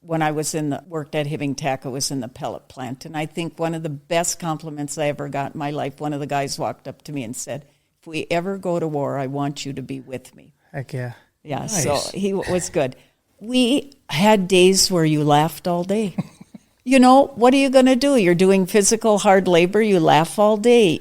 when I was worked at Hibbing Taconite, was in the pellet plant. And I think one of the best compliments I ever got in my life, one of the guys walked up to me and said, if we ever go to war, I want you to be with me. Heck yeah. Yeah, Nice. So he was good. We had days where you laughed all day. You know, what are you going to do? You're doing physical hard labor. You laugh all day.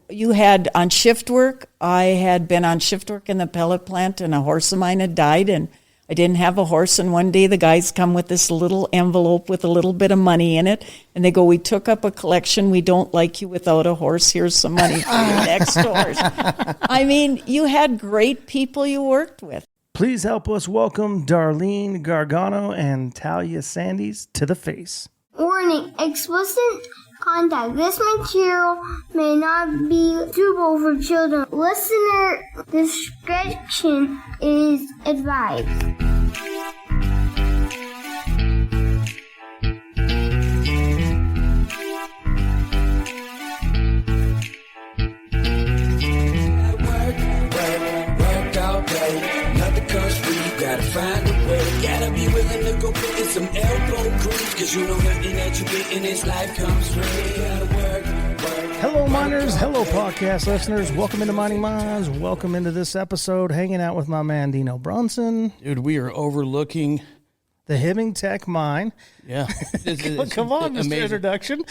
You had on shift work. I had been on shift work in the pellet plant, and a horse of mine had died, and I didn't have a horse. And one day the guys come with this little envelope with a little bit of money in it, and they go, we took up a collection. We don't like you without a horse. Here's some money for your next horse. I mean, you had great people you worked with. Please help us welcome Darleen Gargano and Talia Sandys to the face. Warning, explicit content. This material may not be suitable for children. Listener discretion is advised. Gotta find a way, gotta be willing to go put in some elbow grease, cause you know nothing that you get in this life comes free. Gotta work. Hello miners, hello podcast listeners, welcome into Mining Minds, welcome into this episode, hanging out with my man Dino Brunson. Dude, we are overlooking the Hibbing Tech Mine. Yeah. Come on, Mr. Introduction.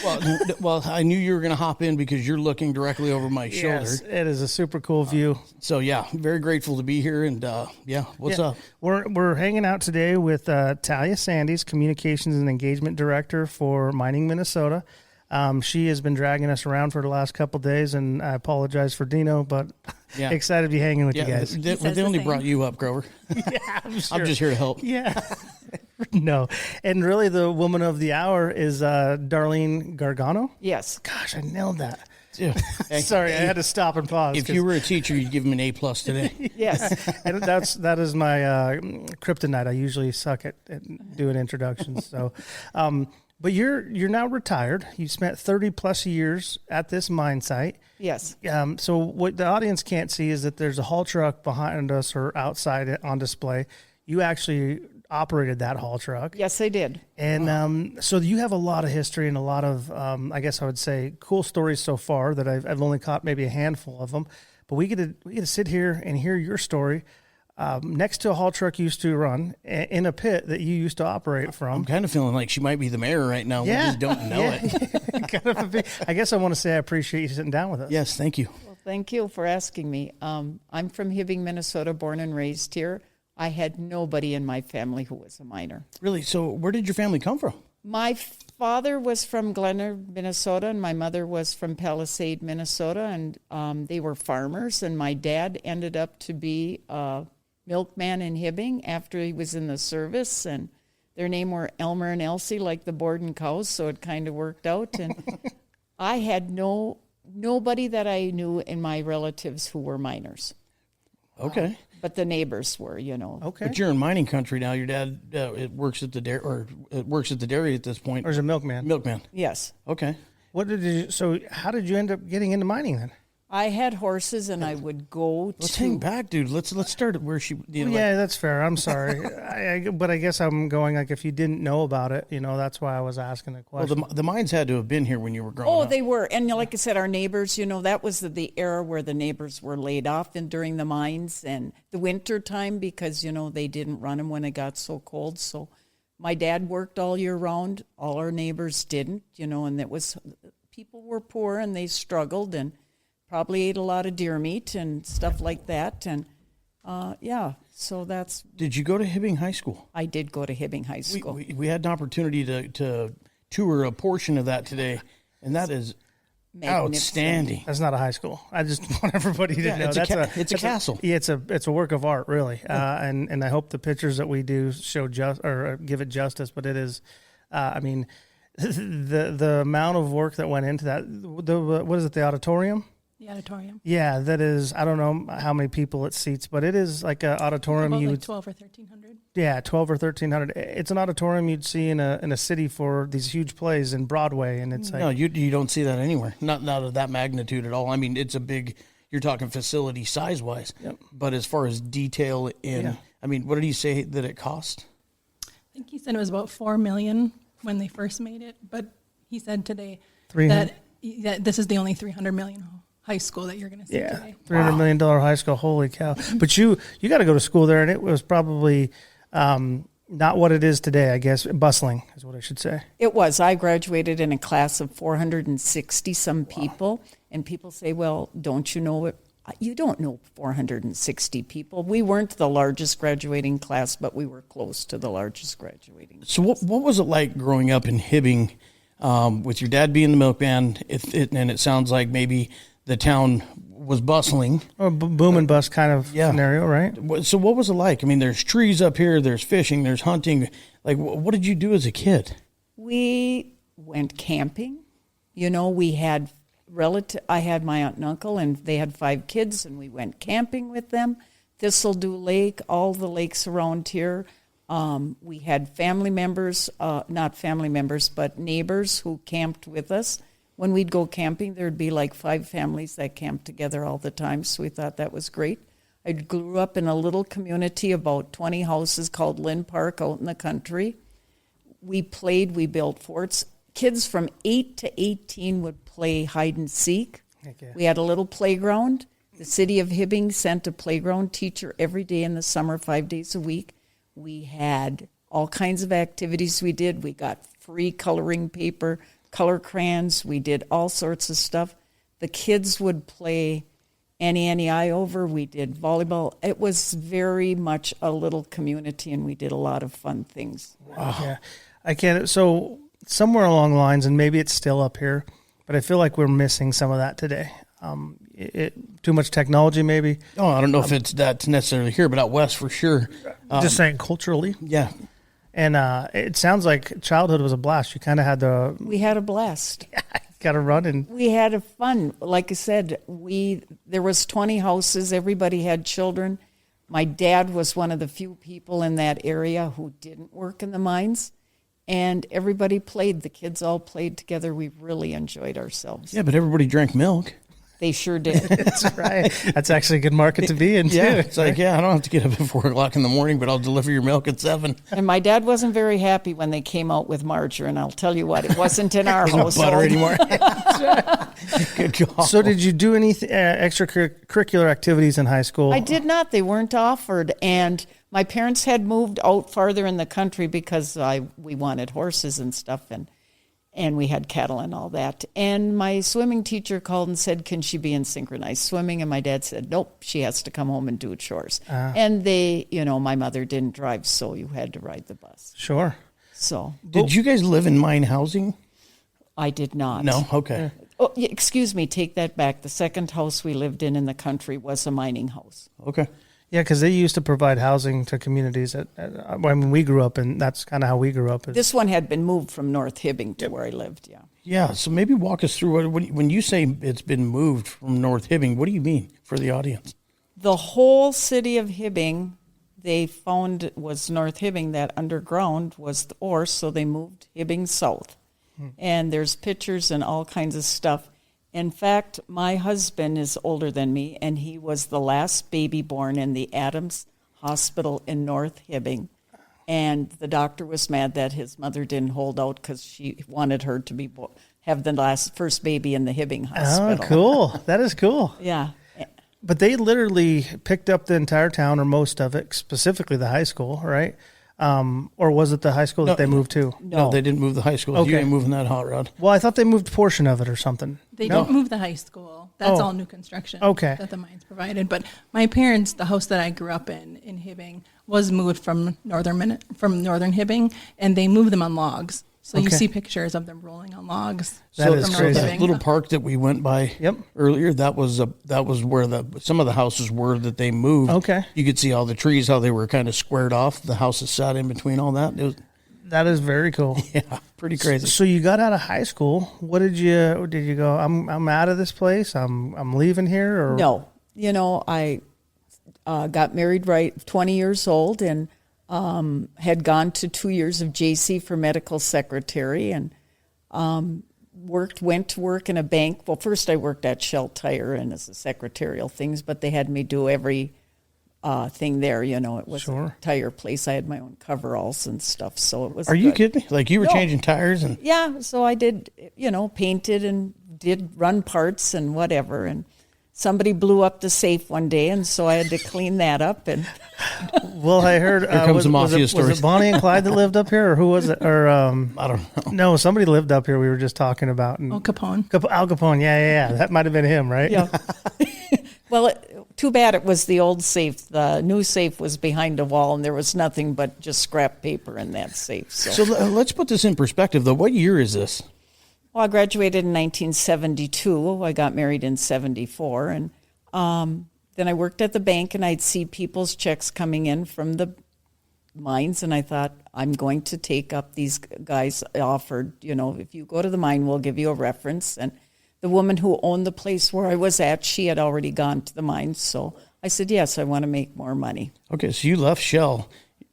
Well, I knew you were going to hop in because you're looking directly over my shoulder. Yes, it is a super cool view. So, yeah, very grateful to be here. And, what's up? We're hanging out today with Talia Sandys, Communications and Engagement Director for Mining Minnesota. She has been dragging us around for the last couple of days, and I apologize for Dino, but excited to be hanging with you guys. They only brought you up, Grover. Yeah, I'm sure. I'm just here to help. Yeah. No. And really the woman of the hour is Darleen Gargano. Yes. Gosh, I nailed that. Yeah. Sorry, I had to stop and pause. If you were a teacher, you'd give him an A+ today. Yes. And that is my kryptonite. I usually suck at doing introductions. So, but you're now retired. You spent 30 plus years at this mine site. Yes. So what the audience can't see is that there's a haul truck behind us or outside on display. You actually operated that haul truck. Yes, I did. And so you have a lot of history and a lot of, I guess I would say, cool stories so far that I've only caught maybe a handful of them. But we get to sit here and hear your story next to a haul truck you used to run in a pit that you used to operate from. I'm kind of feeling like she might be the mayor right now. Yeah. We just don't know it. I guess I want to say I appreciate you sitting down with us. Yes, thank you. Well, thank you for asking me. I'm from Hibbing, Minnesota, born and raised here. I had nobody in my family who was a miner. Really? So where did your family come from? My father was from Glenard, Minnesota, and my mother was from Palisade, Minnesota, and they were farmers, and my dad ended up to be a milkman in Hibbing after he was in the service, and their name were Elmer and Elsie, like the Borden cows, so it kind of worked out. And I had nobody that I knew in my relatives who were miners. Okay. But the neighbors were, you know. Okay. But you're in mining country now. Your dad it works at the dairy at this point. Or is a milkman? Milkman. Yes. Okay. So how did you end up getting into mining then? I had horses, and I would go Let's hang back, dude. Let's start at where she. Yeah, that's fair. I'm sorry, but I guess I'm going like if you didn't know about it, that's why I was asking the question. Well, the mines had to have been here when you were growing up. Oh, they were. And like I said, our neighbors, that was the era where the neighbors were laid off during the mines and the winter time because, they didn't run them when it got so cold. So my dad worked all year round. All our neighbors didn't, and it was, people were poor and they struggled and probably ate a lot of deer meat and stuff like that. And, so that's... Did you go to Hibbing High School? I did go to Hibbing High School. We had an opportunity to tour a portion of that today, and that is outstanding. That's not a high school. I just want everybody to know. It's a castle. It's a work of art, really. And I hope the pictures that we do show give it justice, but it is, the amount of work that went into that, what is it, the auditorium? The auditorium. Yeah, that is, I don't know how many people it seats, but it is like an auditorium. About like 12 or 1,300. Yeah, 12 or 1,300. It's an auditorium you'd see in a city for these huge plays in Broadway, and it's like... No, you don't see that anywhere. Not of that magnitude at all. I mean, it's a big, you're talking facility size-wise. Yep. But as far as detail in, what did he say that it cost? think he said it was about 4 million when they first made it, but he said today 300. that this is the only 300 million high school that you're going to see Yeah, today. $300 million high school. Holy cow! But you got to go to school there, and it was probably not what it is today. I guess bustling is what I should say. It was. I graduated in a class of 460 some people, and people say, "Well, don't you know it?" You don't know 460 people. We weren't the largest graduating class, but we were close to the largest graduating. So what was it like growing up in Hibbing with your dad being the milkman? And it sounds like maybe the town was bustling. Oh, boom and bust kind of scenario, right? So what was it like? I mean, there's trees up here, there's fishing, there's hunting. Like, what did you do as a kid? We went camping. You know, we had I had my aunt and uncle, and they had 5 kids, and we went camping with them. Thistledew Lake, all the lakes around here. We had family members, not family members, but neighbors who camped with us. When we'd go camping, there'd be like 5 families that camped together all the time, so we thought that was great. I grew up in a little community, about 20 houses, called Lynn Park, out in the country. We played, we built forts. Kids from 8 to 18 would play hide and seek. Okay. We had a little playground. The city of Hibbing sent a playground teacher every day in the summer, 5 days a week. We had all kinds of activities we did. We got free coloring paper, color crayons. We did all sorts of stuff. The kids would play Annie over. We did volleyball. It was very much a little community, and we did a lot of fun things. Wow. Yeah, I can't. So somewhere along the lines, and maybe it's still up here, but I feel like we're missing some of that today. Too much technology, maybe. Oh, I don't know if it's that necessarily here, but out west for sure. Just saying culturally. Yeah. And it sounds like childhood was a blast. You kind of had We had a blast. got to run and We had a fun. Like I said, there was 20 houses. Everybody had children. My dad was one of the few people in that area who didn't work in the mines. And everybody played. The kids all played together. We really enjoyed ourselves. Yeah, but everybody drank milk. They sure did. That's right. That's actually a good market to be in, too. Yeah, it's like, I don't have to get up at 4 o'clock in the morning, but I'll deliver your milk at 7. And my dad wasn't very happy when they came out with margarine. I'll tell you what, it wasn't in our No household. butter anymore. Good call. So did you do any extracurricular activities in high school? I did not. They weren't offered. And my parents had moved out farther in the country because we wanted horses and stuff, and we had cattle and all that. And my swimming teacher called and said, can she be in synchronized swimming? And my dad said, nope, she has to come home and do chores. And my mother didn't drive, so you had to ride the bus. Sure. So Did you guys live in mine housing? I did not. No? Okay. Oh, excuse me, take that back. The second house we lived in the country was a mining house. Okay. Yeah, because they used to provide housing to communities. When we grew up, and that's kind of how we grew up. This one had been moved from North Hibbing to where I lived, yeah. Yeah, so maybe walk us through when you say it's been moved from North Hibbing, what do you mean for the audience? The whole city of Hibbing, they found was North Hibbing. That underground was the ore, so they moved Hibbing south. And there's pictures and all kinds of stuff. In fact, my husband is older than me, and he was the last baby born in the Adams Hospital in North Hibbing. And the doctor was mad that his mother didn't hold out because she wanted her to have the first baby in the Hibbing Hospital. Oh, cool. That is cool. Yeah. But they literally picked up the entire town, or most of it, specifically the high school, right? Or was it the high school that they moved to? No, they didn't move the high school. Okay. You ain't moving that hot rod. Well, I thought they moved a portion of it or something. They don't move the high school. That's all new construction that the mines provided. But my parents, the house that I grew up in Hibbing, was moved from northern Hibbing, and they moved them on logs. So you see pictures of them rolling on logs. That is from crazy. North That Hibbing. little park that we went by earlier, that was where some of the houses were that they moved. Okay. You could see all the trees, how they were kind of squared off. The houses sat in between all that. That is very cool. Yeah, pretty crazy. So you got out of high school. What did you go? I'm out of this place. I'm leaving here. Or No. I got married 20 years old and had gone to 2 years of JC for medical secretary and went to work in a bank. Well, first I worked at Shell Tire and as a secretarial things, but they had me do every thing there. You know, it was Sure. a tire place. I had my own coveralls and stuff, so it was. Are you good. kidding me? Like you were No. changing tires and Yeah, so I did, you know, painted and did run parts and whatever. And somebody blew up the safe one day, and so I had to clean that up. And Well, I heard comes the mafia was stories. it Bonnie and Clyde that lived up here, or who was it? Or I don't know. no, somebody lived up here. We were just talking about and Al Capone. Al Capone. Yeah. That might have been him, right? yeah, well, too bad it was the old safe. The new safe was behind a wall, and there was nothing but just scrap paper in that safe. So let's put this in perspective, though. What year is this? Well, I graduated in 1972. I got married in 74. And then I worked at the bank, and I'd see people's checks coming in from the mines. And I thought, I'm going to take up these guys offered, you know, if you go to the mine, we'll give you a reference. And the woman who owned the place where I was at, she had already gone to the mine. So I said, yes, I want to make more money. Okay, so you left Shell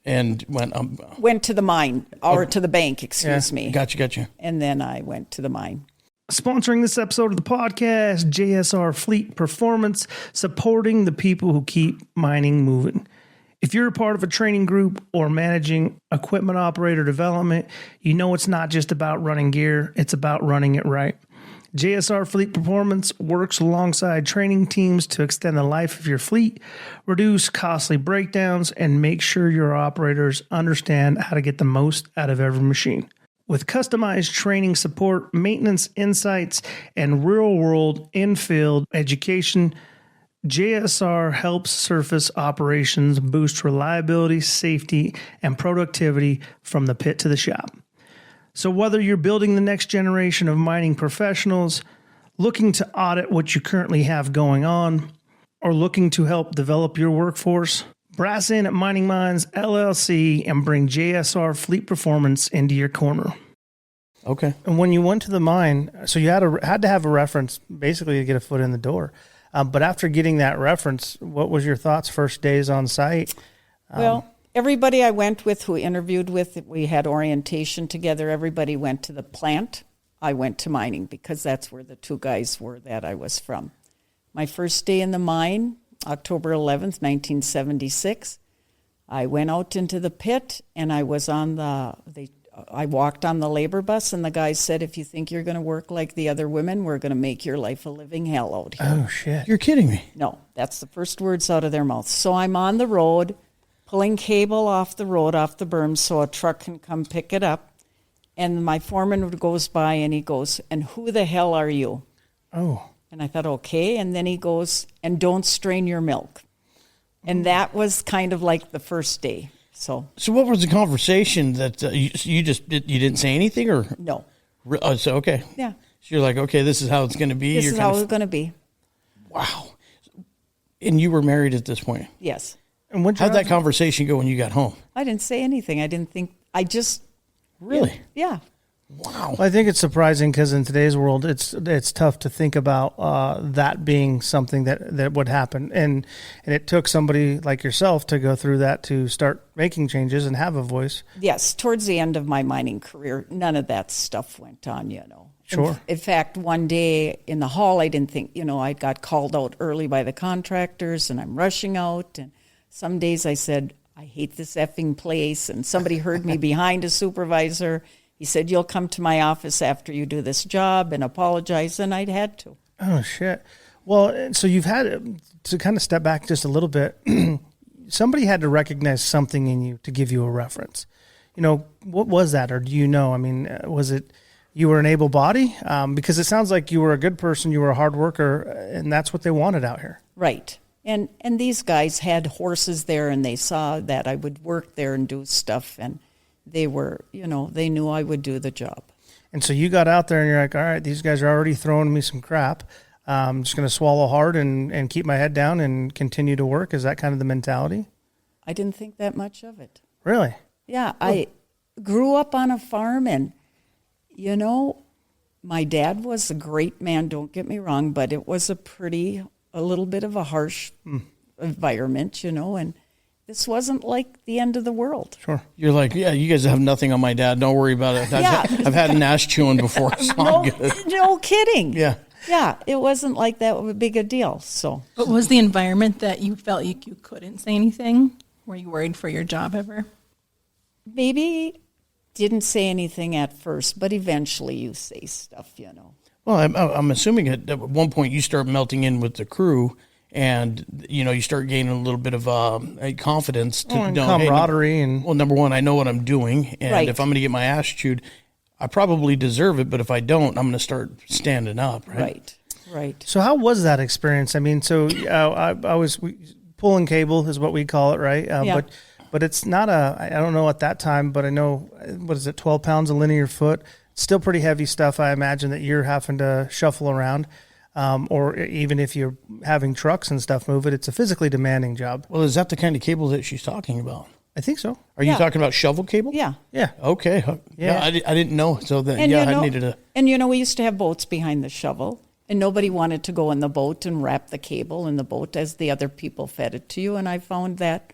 and Went to the mine, or to the bank, excuse me. Gotcha. And then I went to the mine. Sponsoring this episode of the podcast, JSR Fleet Performance, supporting the people who keep mining moving. If you're a part of a training group or managing equipment operator development, you know it's not just about running gear, it's about running it right. JSR Fleet Performance works alongside training teams to extend the life of your fleet, reduce costly breakdowns, and make sure your operators understand how to get the most out of every machine. With customized training support, maintenance insights, and real-world in-field education, JSR helps surface operations boost reliability, safety, and productivity from the pit to the shop. So whether you're building the next generation of mining professionals, looking to audit what you currently have going on, or looking to help develop your workforce, brass in at Mining Minds LLC and bring JSR Fleet Performance into your corner. Okay. And when you went to the mine, so you had to have a reference basically to get a foot in the door. But after getting that reference, what was your thoughts first days on site? Well, everybody I went with who interviewed with, we had orientation together. Everybody went to the plant. I went to mining because that's where the two guys were that I was from. My first day in the mine, October 11th, 1976, I went out into the pit and I was on I walked on the labor bus, and the guy said, if you think you're going to work like the other women, we're going to make your life a living hell out here. Oh, shit. You're kidding me. No, that's the first words out of their mouths. So I'm on the road, pulling cable off the road, off the berm, so a truck can come pick it up. And my foreman goes by, and he goes, and who the hell are you? Oh. And I thought, okay. And then he goes, and don't strain your milk. And that was kind of like the first day. So what was the conversation that you didn't say anything, or no? So okay, Yeah. So you're like, okay, this is how it's going to be. This You're is how it's going to be. Wow. And you were married at this point. Yes. And How'd that conversation go when you got home? I didn't say anything. I didn't think. I just Really? yeah. Wow. Well, I think it's surprising because in today's world, it's tough to think about that being something that would happen, and it took somebody like yourself to go through that to start making changes and have a voice. Yes, towards the end of my mining career, none of that stuff went on, you know. Sure. In fact, one day in the hall, I didn't think, you know, I got called out early by the contractors, and I'm rushing out, and some days I said, I hate this effing place, and somebody heard me behind a supervisor. He said, you'll come to my office after you do this job and apologize, and I'd had to. Oh, shit. Well, so you've had to kind of step back just a little bit. Somebody had to recognize something in you to give you a reference. You know, what was that, or do you know? I mean, was it you were an able body? Because it sounds like you were a good person, you were a hard worker, and that's what they wanted out here. Right. And these guys had horses there, and they saw that I would work there and do stuff, and they were, you know, they knew I would do the job. And so you got out there and you're like, all right, these guys are already throwing me some crap. I'm just going to swallow hard and keep my head down and continue to work. Is that kind of the mentality? I didn't think that much of it. Really? Yeah, I grew up on a farm, and, you know, my dad was a great man, don't get me wrong, but it was a little bit of a harsh environment, you know, and this wasn't like the end of the world. Sure. You're like, yeah, you guys have nothing on my dad. Don't worry about it. Yeah. I've had an ash chewing before, so I'm good. No kidding. Yeah. Yeah, it wasn't like that was a big a deal. So, But was the environment that you felt you couldn't say anything? Were you worried for your job ever? maybe didn't say anything at first, but eventually you say stuff, Well, I'm assuming at one point you start melting in with the crew, and you start gaining a little bit of a confidence to camaraderie. And well, number one, I know what I'm doing, and Right. if I'm going to get my ass chewed, I probably deserve it. But if I don't, I'm going to start standing up. Right. so, how was that experience? I mean, so I was pulling cable is what we call it, right? Yeah. But it's not I don't know at that time, but I know, what is it, 12 pounds a linear foot? Still pretty heavy stuff, I imagine, that you're having to shuffle around. Or even if you're having trucks and stuff move it, it's a physically demanding job. Well, is that the kind of cable that she's talking about? I think so. Are you Yeah. talking about shovel cable? Yeah. Yeah. Okay. Yeah. I didn't know. So then, I needed to. And we used to have boats behind the shovel, and nobody wanted to go in the boat and wrap the cable in the boat as the other people fed it to you. And I found that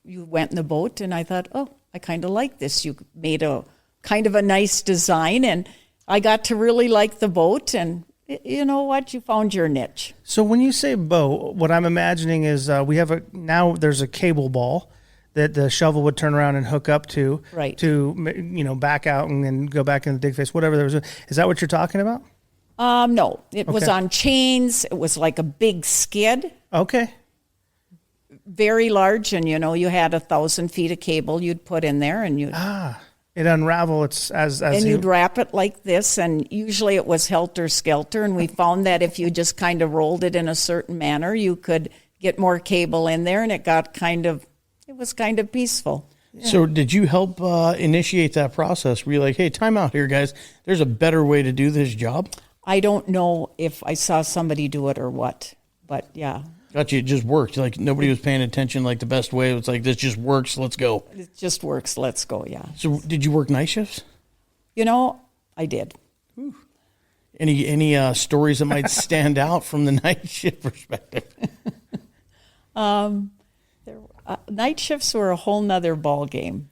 you went in the boat, and I thought, oh, I kind of like this. You made a kind of a nice design, and I got to really like the boat. And you know what? You found your niche. So when you say boat, what I'm imagining is there's a cable ball that the shovel would turn around and hook up to, Right. to back out and then go back in the dig face, whatever there was. Is that what you're talking about? No, it was Okay. on chains. It was like a big skid, Okay. very large, and you had 1,000 feet of cable you'd put in there, and It unravel. It's as and you, you'd wrap it like this, and usually it was helter-skelter, and we found that if you just kind of rolled it in a certain manner, you could get more cable in there, and it was kind of peaceful. So did you help initiate that process? Were you like, hey, time out here, guys. There's a better way to do this job? I don't know if I saw somebody do it or what, but yeah, Got you. It just worked. Like nobody was paying attention. Like the best way. It's like, this just works. Let's go. it just works. Let's go, yeah. So did you work night shifts? I did. Any stories that might stand out from the night shift perspective? Night shifts were a whole nother ball game.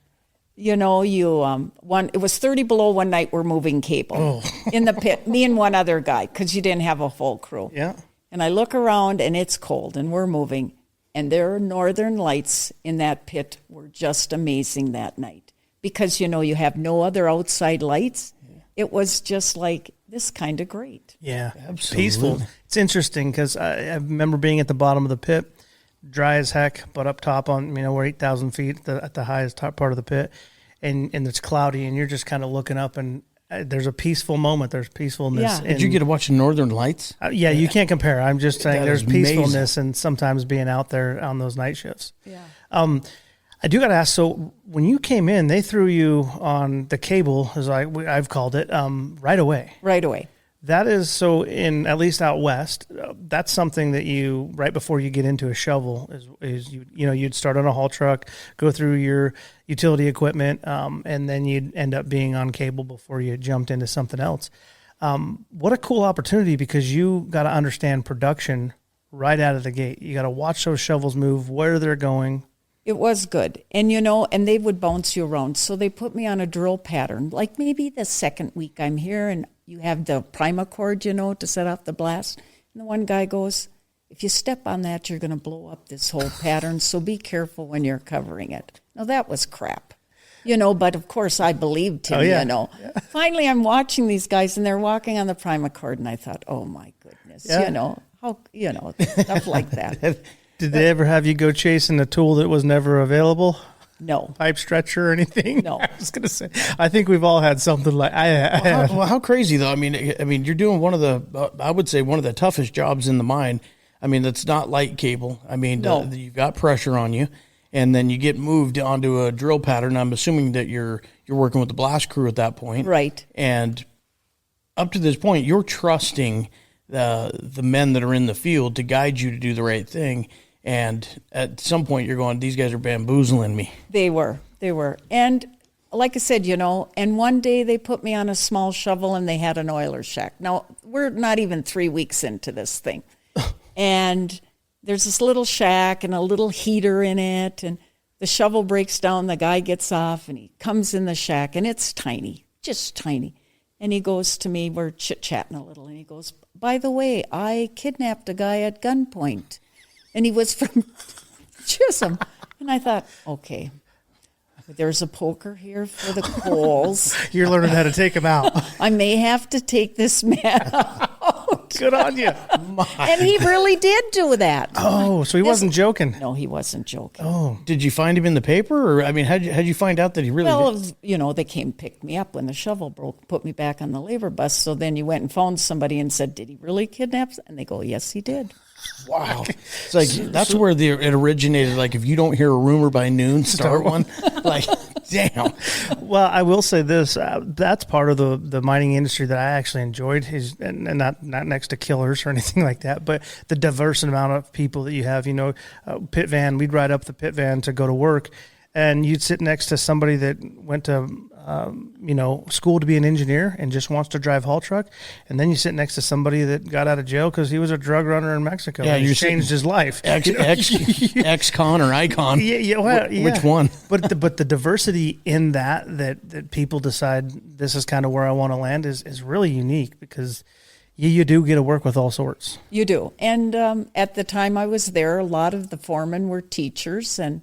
It was 30 below one night. We're moving cable in the pit, me and one other guy, because you didn't have a full crew. Yeah. And I look around, and it's cold, and we're moving, and their northern lights in that pit were just amazing that night, because you have no other outside lights. Yeah. It was just like this kind of great. Yeah. Absolutely. Peaceful. It's interesting because I remember being at the bottom of the pit, dry as heck, but up top on, we're 8,000 feet at the highest top part of the pit, and it's cloudy, and you're just kind of looking up, and there's a peaceful moment. There's peacefulness. Yeah. Did you get to watch the Northern Lights? Yeah, you can't compare. I'm just saying That there's is amazing. peacefulness and sometimes being out there on those night shifts. Yeah. I do got to ask, so when you came in, they threw you on the cable, as I've called it, right away. Right away. That is, so in at least out west, that's something that you, right before you get into a shovel, is you'd start on a haul truck, go through your utility equipment, and then you'd end up being on cable before you jumped into something else. What a cool opportunity, because you got to understand production right out of the gate. You got to watch those shovels move, where they're going. It was good. And, and they would bounce you around. So they put me on a drill pattern, like maybe the second week I'm here, and you have the prima cord, to set off the blast. And the one guy goes, if you step on that, you're going to blow up this whole pattern, so be careful when you're covering it. Now, that was crap. But of course I believed him, Yeah. Finally, I'm watching these guys, and they're walking on the prima cord, and I thought, oh, my goodness, how, stuff like that. Did they ever have you go chasing a tool that was never available? No. Pipe stretcher or anything? No. I was going to say, I think we've all had something like How crazy though? I mean, you're doing one of the, I would say one of the toughest jobs in the mine. I mean, that's not light cable. I mean, No. You've got pressure on you, and then you get moved onto a drill pattern. I'm assuming that you're working with the blast crew at that point, Right. And up to this point, you're trusting the men that are in the field to guide you to do the right thing. And at some point you're going, these guys are bamboozling me. They were. And like I said, and one day they put me on a small shovel, and they had an oiler shack. Now, we're not even 3 weeks into this thing. And there's this little shack and a little heater in it, and the shovel breaks down, the guy gets off, and he comes in the shack, and it's tiny, just tiny. And he goes to me, we're chit-chatting a little, and he goes, by the way, I kidnapped a guy at gunpoint. And he was from Chisholm. And I thought, okay, there's a poker here for the coals. You're learning how to take him out. I may have to take this man out. Good on you. And he really did do that. Oh, so he wasn't joking. No, he wasn't joking. Oh, Did you find him in the paper, or I mean, how'd you find out that he really? Well, did? you know, they came pick me up when the shovel broke, put me back on the labor bus. So then you went and phoned somebody and said, did he really kidnap? And they go, yes, he did. Wow, it's like that's where it originated. Like, if you don't hear a rumor by noon, start one. Like, damn. well, I will say this: that's part of the mining industry that I actually enjoyed. And not next to killers or anything like that, but the diverse amount of people that you have. You know, pit van. We'd ride up the pit van to go to work, and you'd sit next to somebody that went to school to be an engineer and just wants to drive haul truck. And then you sit next to somebody that got out of jail because he was a drug runner in Mexico. Yeah, you changed his life. Ex-con or icon. Yeah. Which one? But the diversity in that people decide this is kind of where I want to land is really unique, because you do get to work with all sorts. You do. And at the time I was there, a lot of the foremen were teachers, and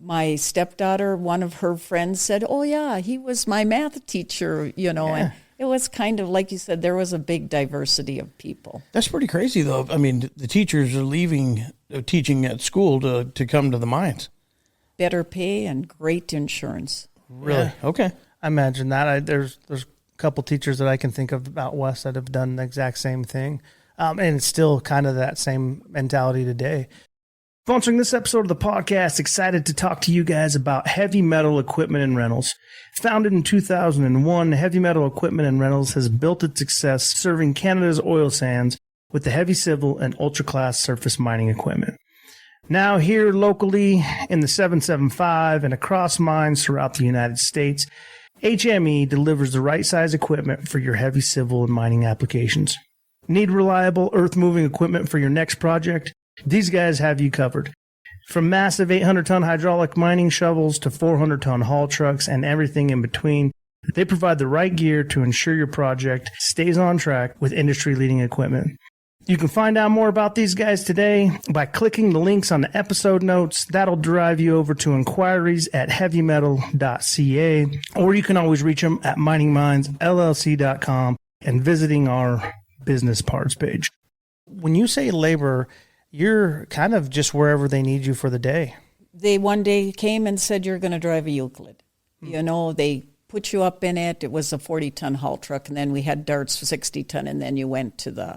my stepdaughter, one of her friends said, oh, yeah, he was my math teacher, you know, and it was kind of, like you said, there was a big diversity of people. That's pretty crazy, though. I mean, the teachers are leaving teaching at school to come to the mines. Better pay and great insurance. Really? Yeah. Okay. I imagine that. There's a couple teachers that I can think of out west that have done the exact same thing. And it's still kind of that same mentality today. Sponsoring this episode of the podcast, excited to talk to you guys about Heavy Metal Equipment and Rentals. Founded in 2001, Heavy Metal Equipment and Rentals has built its success serving Canada's oil sands with the heavy civil and ultra-class surface mining equipment. Now here locally in the 775 and across mines throughout the United States, HME delivers the right size equipment for your heavy civil and mining applications. Need reliable earth-moving equipment for your next project? These guys have you covered. From massive 800-ton hydraulic mining shovels to 400-ton haul trucks and everything in between, they provide the right gear to ensure your project stays on track with industry-leading equipment. You can find out more about these guys today by clicking the links on the episode notes. That'll drive you over to inquiries@heavymetal.ca, or you can always reach them at miningminesllc.com and visiting our business parts page. When you say labor, you're kind of just wherever they need you for the day. They one day came and said, you're going to drive a Euclid. You know, they put you up in it. It was a 40-ton haul truck, and then we had darts for 60-ton, and then you went to the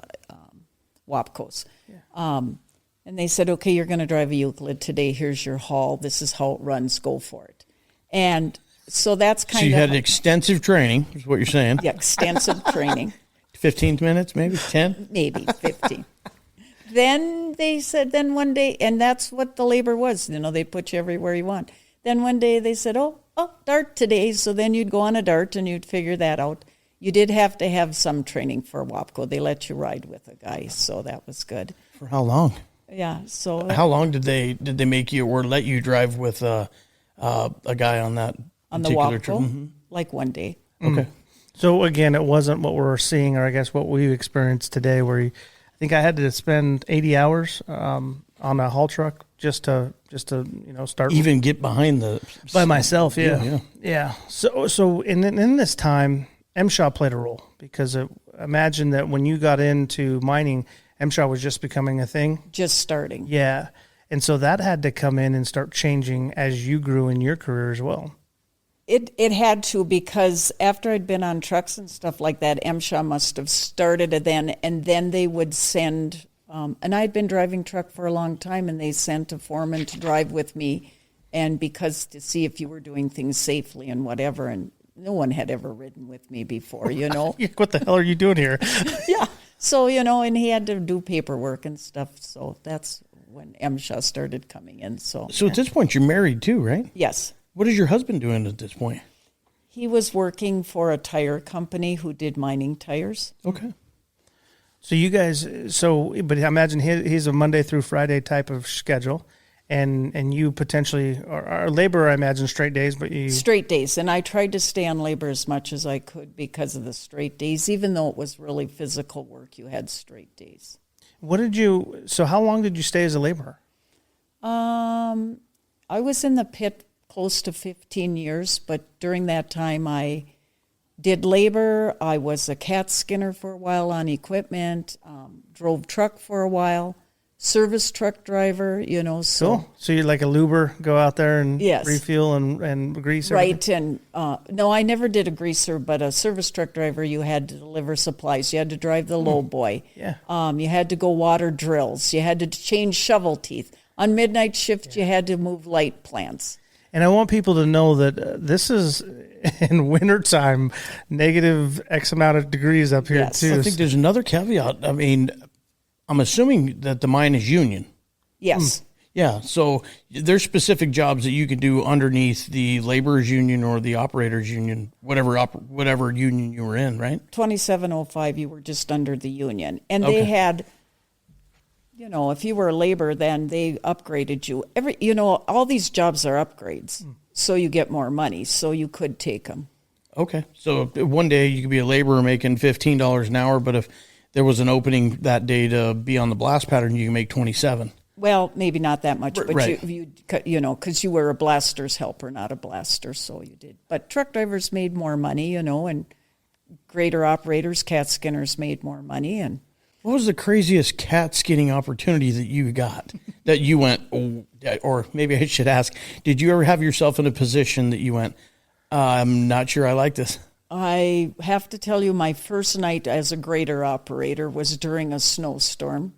Wapcos. Yeah. And they said, okay, you're going to drive a Euclid today. Here's your haul. This is how it runs. Go for it. And so that's kind of... So you had extensive training, is what you're saying. Yeah, extensive training. 15 minutes, maybe 10? Maybe 15. Then they said, then one day, and that's what the labor was, you know, they put you everywhere you want. Then one day they said, oh, dart today. So then you'd go on a dart and you'd figure that out. You did have to have some training for WAPCO. They let you ride with a guy, so that was good. For how long? Yeah, so. How long did they make you or let you drive with a guy on that on the particular WAPCO? trip? Mm-hmm. Like one day. Okay. So again, it wasn't what we're seeing, or I guess what we experienced today, where I think I had to spend 80 hours on a haul truck just to start. Even get behind by myself, yeah. So in this time, MSHA played a role, because imagine that when you got into mining, MSHA was just becoming a thing, just starting. Yeah, and so that had to come in and start changing as you grew in your career as well. It had to, because after I'd been on trucks and stuff like that, MSHA must have started it then, and then they would send, and I'd been driving truck for a long time, and they sent a foreman to drive with me, and because to see if you were doing things safely and whatever, and no one had ever ridden with me before, you know. What the hell are you doing here? Yeah, so, and he had to do paperwork and stuff, so that's when MSHA started coming in. So at this point, you're married too, right? Yes. What is your husband doing at this point? He was working for a tire company who did mining tires. Okay. So you guys, but I imagine he's a Monday through Friday type of schedule, and you potentially are labor, I imagine, straight days, but you... Straight days. And I tried to stay on labor as much as I could because of the straight days. Even though it was really physical work, you had straight days. So how long did you stay as a laborer? I was in the pit close to 15 years, but during that time I did labor. I was a cat skinner for a while on equipment, drove truck for a while, service truck driver, so. Cool. So you're like a luber, go out there and yes. refuel and grease everything? Right. And no, I never did a greaser, but a service truck driver, you had to deliver supplies. You had to drive the low boy. Yeah. You had to go water drills. You had to change shovel teeth. On midnight shift, you had to move light plants. And I want people to know that this is in wintertime, negative X amount of degrees up here, yes. too. I think there's another caveat. I mean, I'm assuming that the mine is union. Yes. Yeah, so there's specific jobs that you can do underneath the laborers union or the operators union, whatever union you were in, right? 2705, you were just under the union. And they had... if you were a labor, then they upgraded you. All these jobs are upgrades, so you get more money, so you could take them. Okay. So one day you could be a laborer making $15 an hour, but if there was an opening that day to be on the blast pattern, you can make 27. Well, maybe not that much, but right. because you were a blaster's helper, not a blaster, so you did. But truck drivers made more money, and grader operators, cat skinners made more money, and what was the craziest cat skinning opportunity that you got that you went, or maybe I should ask, did you ever have yourself in a position that you went, I'm not sure I like this? I have to tell you, my first night as a grader operator was during a snowstorm.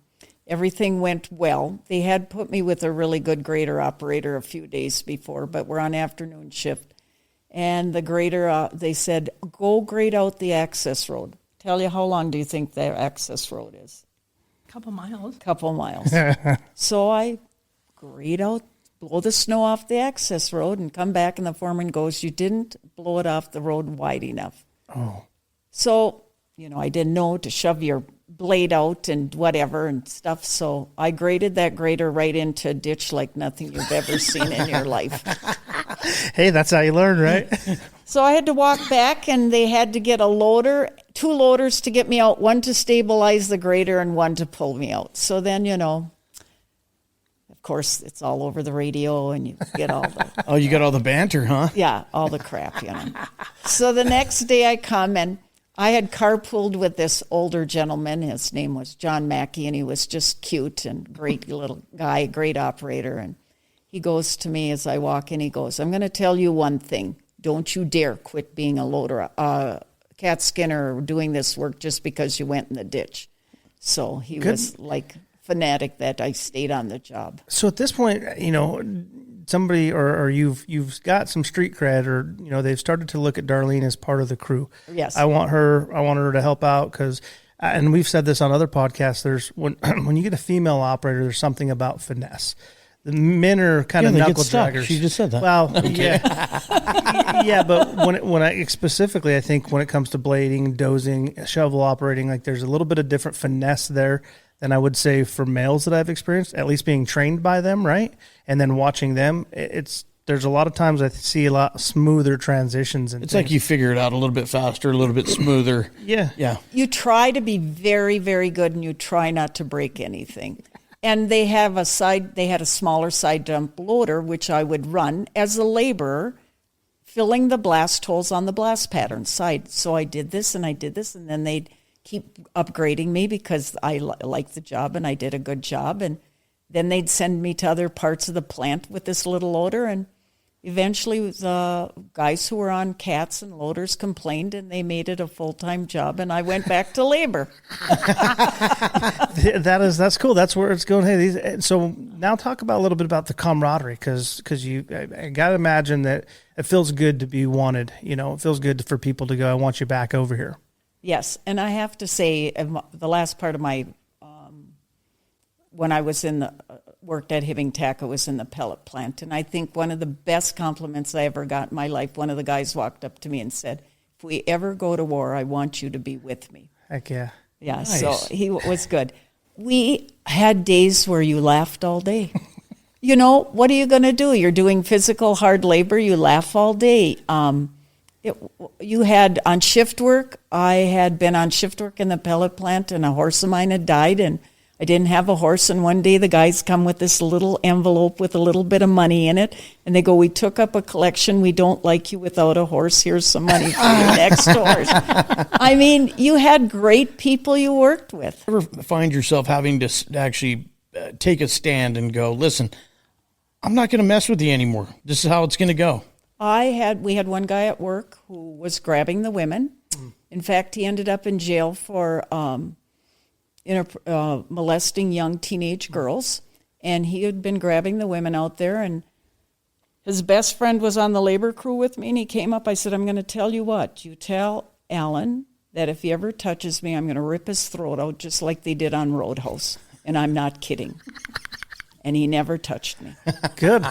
Everything went well. They had put me with a really good grader operator a few days before, but we're on afternoon shift. And the grader, they said, go grade out the access road. Talia, how long do you think their access road is? Couple miles. Couple miles. So I grade out, blow the snow off the access road and come back, and the foreman goes, you didn't blow it off the road wide enough. Oh. So, I didn't know to shove your blade out and whatever and stuff. So I graded that grader right into a ditch like nothing you've ever seen in your life. Hey, that's how you learn, right? So I had to walk back, and they had to get a loader, 2 loaders to get me out, one to stabilize the grader and one to pull me out. So then, of course, it's all over the radio, and you get all the... Oh, you got all the banter, huh? Yeah, all the crap, So the next day I come, and I had carpooled with this older gentleman. His name was John Mackey, and he was just cute and great little guy, great operator. And he goes to me as I walk in, he goes, I'm going to tell you one thing. Don't you dare quit being a loader, cat skinner, or doing this work just because you went in the ditch. So he was like fanatic that I stayed on the job. So at this point, somebody or you've got some street cred, or they've started to look at Darleen as part of the crew. Yes, I want her to help out because, and we've said this on other podcasts. There's when you get a female operator, there's something about finesse. The men are kind of knuckle draggers. She just said that. Well, yeah, but when I specifically, I think when it comes to blading, dozing, shovel operating, like there's a little bit of different finesse there than I would say for males that I've experienced. At least being trained by them, right, and then watching them, there's a lot of times I see a lot smoother transitions. And it's like you figure it out a little bit faster, a little bit smoother. Yeah. You try to be very, very good, and you try not to break anything. And they had a smaller side dump loader, which I would run as a laborer, filling the blast holes on the blast pattern side. So I did this, and then they'd keep upgrading me because I liked the job and I did a good job. And then they'd send me to other parts of the plant with this little loader. And eventually the guys who were on cats and loaders complained, and they made it a full-time job, and I went back to labor. That's cool. That's where it's going. Hey, so now talk about a little bit about the camaraderie, because I got to imagine that it feels good to be wanted. It feels good for people to go, I want you back over here. Yes, and I have to say, the last part of my, when I was worked at Hibbing Taconite, was in the pellet plant, and I think one of the best compliments I ever got in my life, one of the guys walked up to me and said, if we ever go to war, I want you to be with me. Heck yeah. Yeah, Nice. So he was good. We had days where you laughed all day. you know, what are you going to do? You're doing physical hard labor. You laugh all day. You had on shift work. I had been on shift work in the pellet plant, and a horse of mine had died, and I didn't have a horse. And one day the guys come with this little envelope with a little bit of money in it, and they go, "We took up a collection. We don't like you without a horse. Here's some money for your next horse." I mean, you had great people you worked with. Ever find yourself having to actually take a stand and go, "Listen, I'm not going to mess with you anymore. This is how it's going to go"? We had one guy at work who was grabbing the women. In fact, he ended up in jail for molesting young teenage girls, and he had been grabbing the women out there. And his best friend was on the labor crew with me, and he came up. I said, "I'm going to tell you what. You tell Alan that if he ever touches me, I'm going to rip his throat out just like they did on Roadhouse." And I'm not kidding. And he never touched me. Good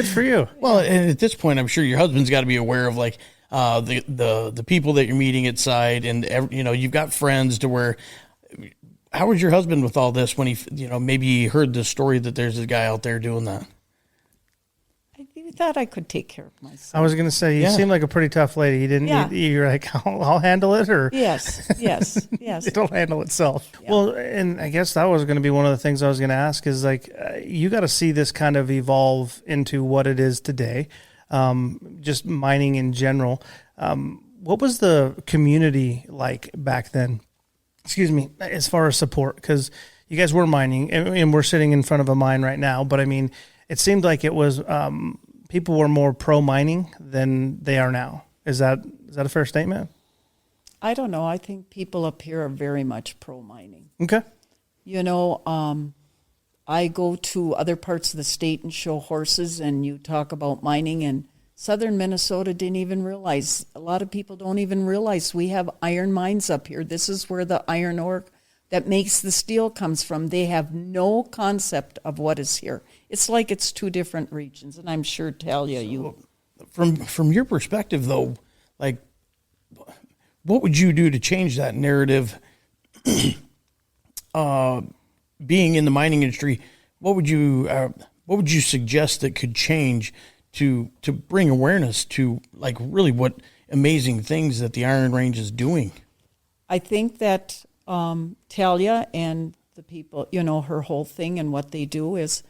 for you. Well, and at this point, I'm sure your husband's got to be aware of like the people that you're meeting at site, and you've got friends to where. How was your husband with all this when he, maybe he heard the story that there's a guy out there doing that? I thought I could take care of myself. I was going to say, you seem like a pretty tough lady. You didn't. Yeah. You're like, I'll handle it, or yes. It'll handle itself. Yeah. Well, and I guess that was going to be one of the things I was going to ask is like, you got to see this kind of evolve into what it is today, just mining in general. What was the community like back then? Excuse me, as far as support, because you guys were mining, and we're sitting in front of a mine right now. But I mean, it seemed like it was people were more pro mining than they are now. Is that a fair statement? I don't know. I think people up here are very much pro mining. Okay. I go to other parts of the state and show horses, and you talk about mining, and southern Minnesota didn't even realize, a lot of people don't even realize we have iron mines up here. This is where the iron ore that makes the steel comes from. They have no concept of what is here. It's like it's two different regions, and I'm sure Talia, you... From your perspective, though, like, what would you do to change that narrative? Being in the mining industry, what would you suggest that could change to bring awareness to like really what amazing things that the Iron Range is doing? I think that Talia and the people, her whole thing and what they do is,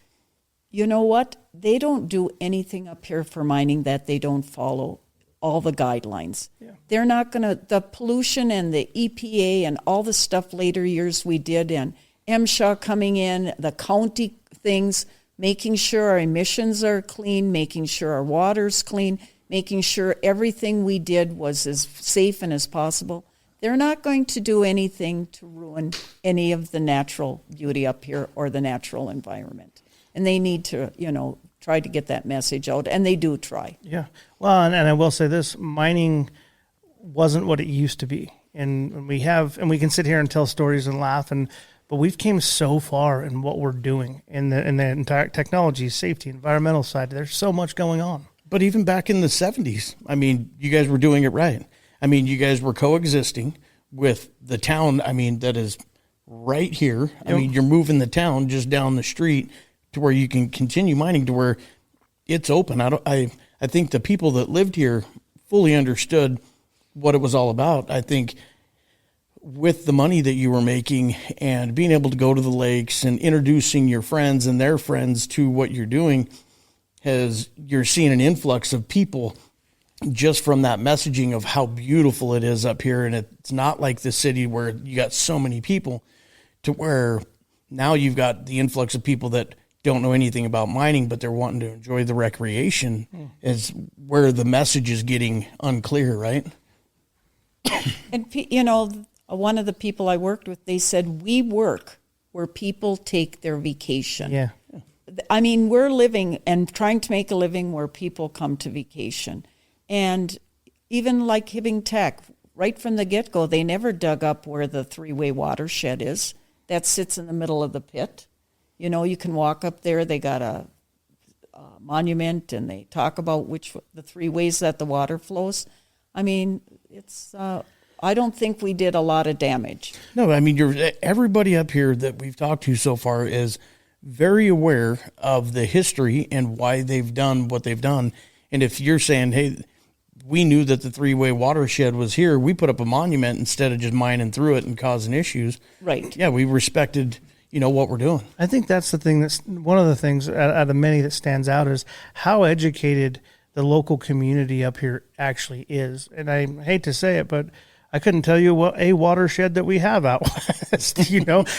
you know what? They don't do anything up here for mining that they don't follow all the guidelines. Yeah. They're not going to, the pollution and the EPA and all the stuff later years we did, and MSHA coming in, the county things, making sure our emissions are clean, making sure our water's clean, making sure everything we did was as safe and as possible. They're not going to do anything to ruin any of the natural beauty up here or the natural environment. And they need to, try to get that message out, and they do try. Yeah. Well, and I will say this, mining wasn't what it used to be. And we can sit here and tell stories and laugh, but we've came so far in what we're doing in the entire technology, safety, environmental side. There's so much going on. But even back in the 70s, I mean, you guys were doing it right. I mean, you guys were coexisting with the town, that is right here. Yep. I mean, you're moving the town just down the street to where you can continue mining to where it's open. I think the people that lived here fully understood what it was all about. I think with the money that you were making and being able to go to the lakes and introducing your friends and their friends to what you're doing, you're seeing an influx of people just from that messaging of how beautiful it is up here. And it's not like the city where you got so many people, to where now you've got the influx of people that don't know anything about mining, but they're wanting to enjoy the recreation, is where the message is getting unclear, right? And, one of the people I worked with, they said, we work where people take their vacation. Yeah. I mean, we're living and trying to make a living where people come to vacation. And even like Hibbing Tech, right from the get-go, they never dug up where the three-way watershed is. That sits in the middle of the pit. You can walk up there. They got a monument, and they talk about the three ways that the water flows. I mean, it's... I don't think we did a lot of damage. No, I mean, everybody up here that we've talked to so far is very aware of the history and why they've done what they've done. And if you're saying, hey, we knew that the three-way watershed was here, we put up a monument instead of just mining through it and causing issues. Right. Yeah, we respected, what we're doing. I think that's the thing, that's one of the things out of many that stands out is how educated the local community up here actually is. And I hate to say it, but I couldn't tell you what a watershed that we have out west.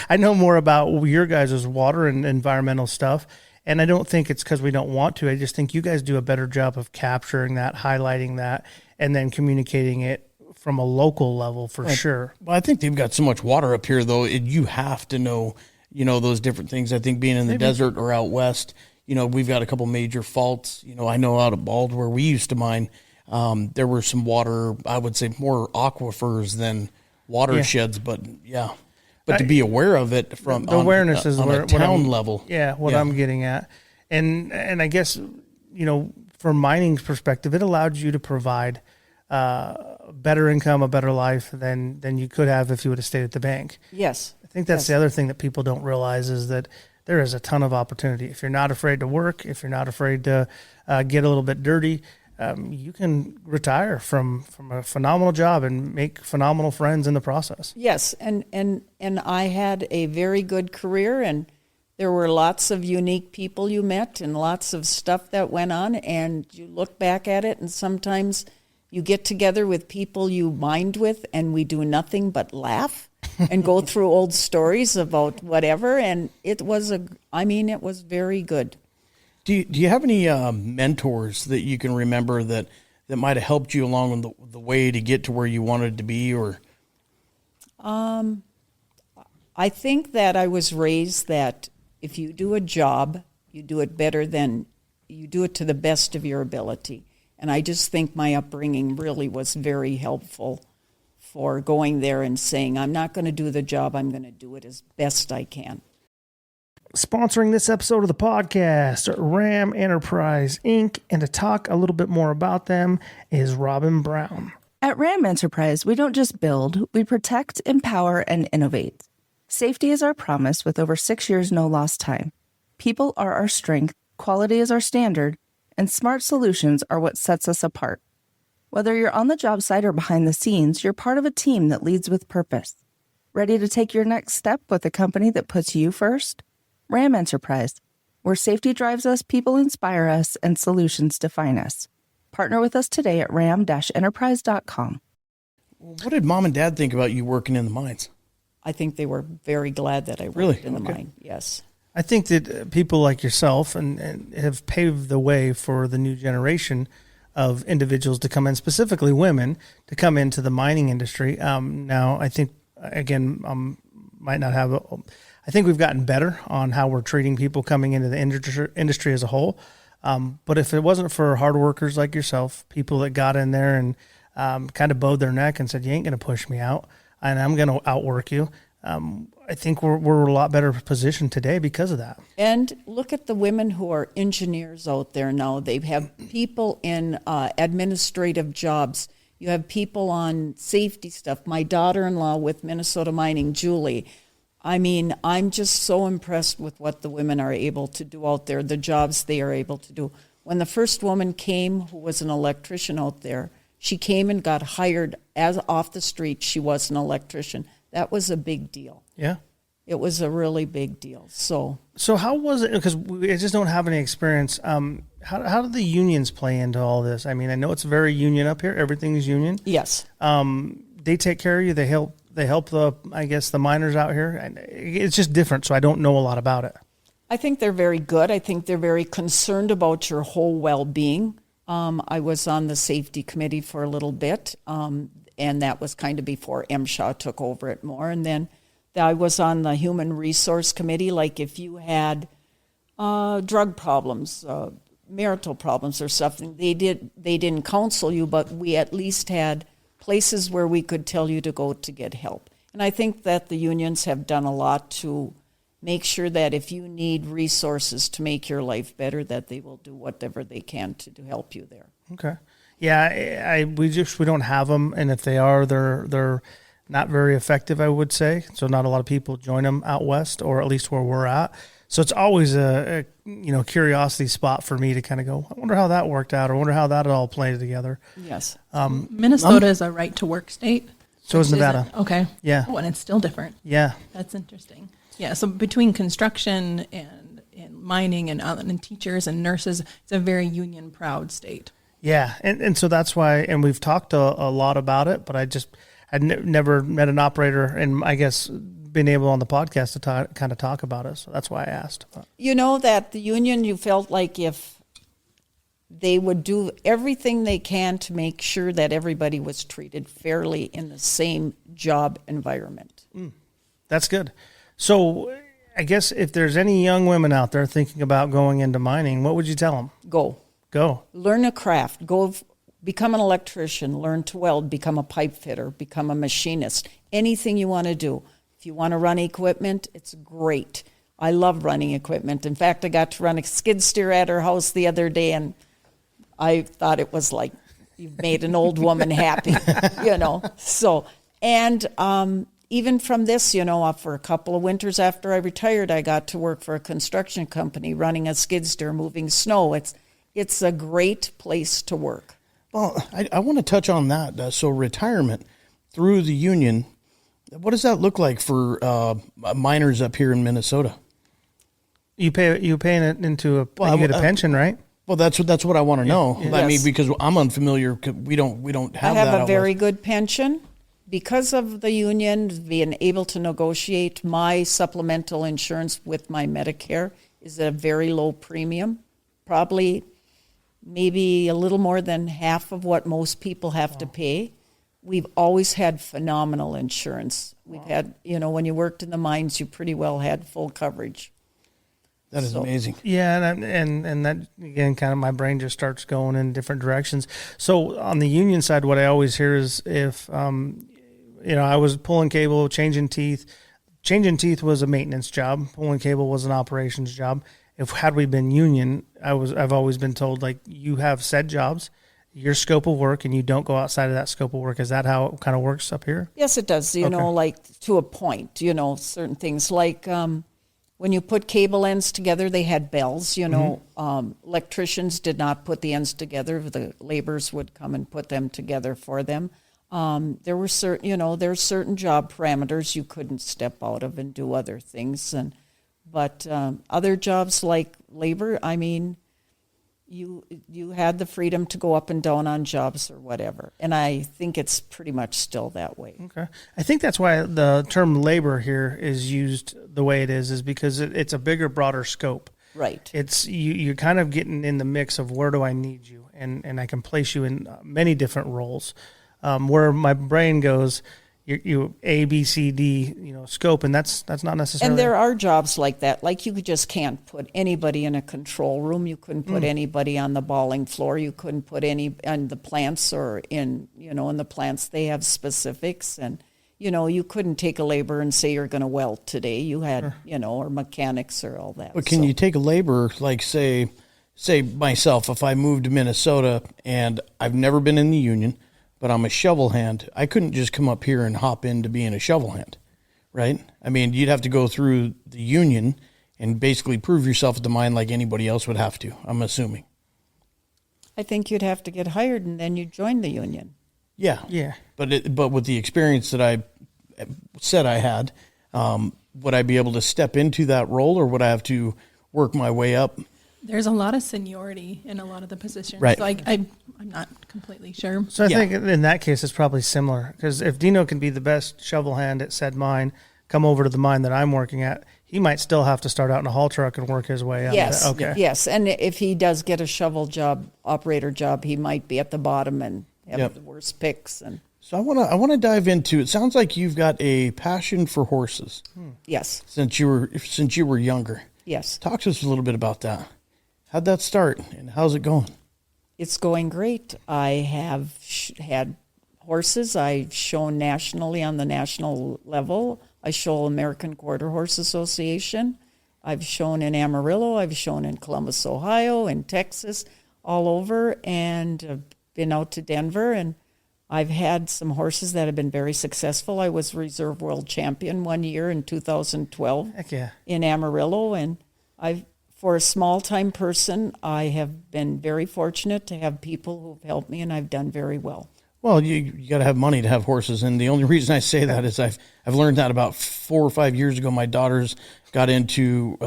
I know more about your guys' water and environmental stuff. And I don't think it's because we don't want to. I just think you guys do a better job of capturing that, highlighting that, and then communicating it from a local level for sure. Well, I think they've got so much water up here, though. You have to know, those different things. I think being in the desert or out west, we've got a couple major faults. I know out of Bald where we used to mine, there were some water, I would say more aquifers than watersheds, but to be aware of it from the awareness is on where, a town level. Yeah, I'm getting at. And I guess, from mining's perspective, it allowed you to provide better income, a better life than you could have if you would have stayed at the bank. Yes. I think that's the other thing that people don't realize is that there is a ton of opportunity. If you're not afraid to work, if you're not afraid to get a little bit dirty, you can retire from a phenomenal job and make phenomenal friends in the process. Yes, and I had a very good career, and there were lots of unique people you met and lots of stuff that went on, and you look back at it, and sometimes you get together with people you mined with, and we do nothing but laugh and go through old stories about whatever, and it was very good. Do you have any mentors that you can remember that might have helped you along the way to get to where you wanted to be? Or I think that I was raised that if you do a job, you do it better than you do it to the best of your ability. And I just think my upbringing really was very helpful for going there and saying, I'm not going to do the job, I'm going to do it as best I can. Sponsoring this episode of the podcast, Ram Enterprise, Inc., and to talk a little bit more about them is Robin Brown. At Ram Enterprise, we don't just build, we protect, empower, and innovate. Safety is our promise with over 6 years no lost time. People are our strength, quality is our standard, and smart solutions are what sets us apart. Whether you're on the job site or behind the scenes, you're part of a team that leads with purpose. Ready to take your next step with a company that puts you first? Ram Enterprise, where safety drives us, people inspire us, and solutions define us. Partner with us today at ram-enterprise.com. What did Mom and Dad think about you working in the mines? I think they were very glad that I worked in the mine. Yes. I think that people like yourself and have paved the way for the new generation of individuals to come in, specifically women, to come into the mining industry. Now, I think, again, I think we've gotten better on how we're treating people coming into the industry as a whole. But if it wasn't for hard workers like yourself, people that got in there and kind of bowed their neck and said, you ain't going to push me out and I'm going to outwork you, I think we're a lot better positioned today because of that. And look at the women who are engineers out there now. They have people in administrative jobs. You have people on safety stuff. My daughter-in-law with Minnesota Mining, Julie. I mean, I'm just so impressed with what the women are able to do out there, the jobs they are able to do. When the first woman came, who was an electrician out there, she came and got hired as off the street. She was an electrician. That was a big deal. Yeah. It was a really big deal. So how was it? Because I just don't have any experience. How did the unions play into all this? I mean, I know it's very union up here. Everything's union. Yes. They take care of you. They help the miners out here. And it's just different, so I don't know a lot about it. I think they're very good. I think they're very concerned about your whole well-being. I was on the safety committee for a little bit, and that was kind of before MSHA took over it more. And then I was on the human resource committee, like if you had drug problems, marital problems or something, they didn't counsel you, but we at least had places where we could tell you to go to get help. And I think that the unions have done a lot to make sure that if you need resources to make your life better, that they will do whatever they can to help you there. Okay. Yeah, we don't have them, and if they are, they're not very effective, I would say. So not a lot of people join them out west, or at least where we're at. So it's always a curiosity spot for me to kind of go, I wonder how that worked out, or I wonder how that all played together. Yes. Minnesota is a right to work state. So is Nevada. Okay. Yeah. Oh, and it's still different. Yeah. That's interesting. Yeah. So between construction and mining and teachers and nurses, it's a very union proud state. Yeah. And so that's why, and we've talked a lot about it, but I'd never met an operator, and I guess been able on the podcast to kind of talk about it. So that's why I asked. You know that the union, you felt like if they would do everything they can to make sure that everybody was treated fairly in the same job environment. That's good. So I guess if there's any young women out there thinking about going into mining, what would you tell them? Go. Learn a craft. Become an electrician. Learn to weld. Become a pipe fitter. Become a machinist. Anything you want to do. If you want to run equipment, it's great. I love running equipment. In fact, I got to run a skid steer at her house the other day, and I thought it was like you've made an old woman happy, So, and even from this, for a couple of winters after I retired, I got to work for a construction company running a skid steer, moving snow. It's a great place to work. Well, I want to touch on that. So retirement through the union, what does that look like for miners up here in Minnesota? You paying it into you get a pension, right? Well, that's what I want to know. Yes. I mean, because I'm unfamiliar. We don't have that. I have a very good pension because of the union being able to negotiate. My supplemental insurance with my Medicare is at a very low premium, probably maybe a little more than half of what most people have to pay. We've always had phenomenal insurance. We've had, when you worked in the mines, you pretty well had full coverage. That is amazing. Yeah, and that, again, kind of my brain just starts going in different directions. So on the union side, what I always hear is if, I was pulling cable, changing teeth. Changing teeth was a maintenance job. Pulling cable was an operations job. Had we been union, I've always been told, like, you have set jobs, your scope of work, and you don't go outside of that scope of work. Is that how it kind of works up here? Yes, it does. Like to a point, certain things like when you put cable ends together, they had bells, electricians did not put the ends together. The laborers would come and put them together for them. There were there's certain job parameters you couldn't step out of and do other things. But other jobs like labor, I mean, you had the freedom to go up and down on jobs or whatever. And I think it's pretty much still that way. Okay. I think that's why the term labor here is used the way it is because it's a bigger, broader scope. Right. It's you're kind of getting in the mix of where do I need you? And I can place you in many different roles. Where my brain goes, you A, B, C, D, scope, and that's not necessarily. And there are jobs like that. Like you just can't put anybody in a control room. You couldn't put anybody on the balling floor. You couldn't put any on the plants or in the plants they have specifics. And, you couldn't take a laborer and say you're going to weld today. You had, or mechanics or all that. But can you take a laborer, like say myself, if I moved to Minnesota and I've never been in the union, but I'm a shovel hand, I couldn't just come up here and hop into being a shovel hand, right? I mean, you'd have to go through the union and basically prove yourself at the mine like anybody else would have to, I'm assuming. I think you'd have to get hired and then you'd join the union. Yeah. But with the experience that I said I had, would I be able to step into that role or would I have to work my way up? There's a lot of seniority in a lot of the positions. Right. So I'm not completely sure. So I think in that case, it's probably similar because if Dino can be the best shovel hand at said mine, come over to the mine that I'm working at, he might still have to start out in a haul truck and work his way up. Yes. Okay. Yes. And if he does get a shovel job, operator job, he might be at the bottom and have the worst picks. And so I want to dive into, it sounds like you've got a passion for horses. Yes. Since you were younger. Yes. Talk to us a little bit about that. How'd that start and how's it going? It's going great. I have had horses. I've shown nationally on the national level. I show American Quarter Horse Association. I've shown in Amarillo. I've shown in Columbus, Ohio, in Texas, all over, and I've been out to Denver. And I've had some horses that have been very successful. I was Reserve World Champion one year in 2012 Heck yeah. in Amarillo, and For a small-time person, I have been very fortunate to have people who've helped me, and I've done very well. Well, you got to have money to have horses, and the only reason I say that is I've learned that about 4 or 5 years ago. My daughters got into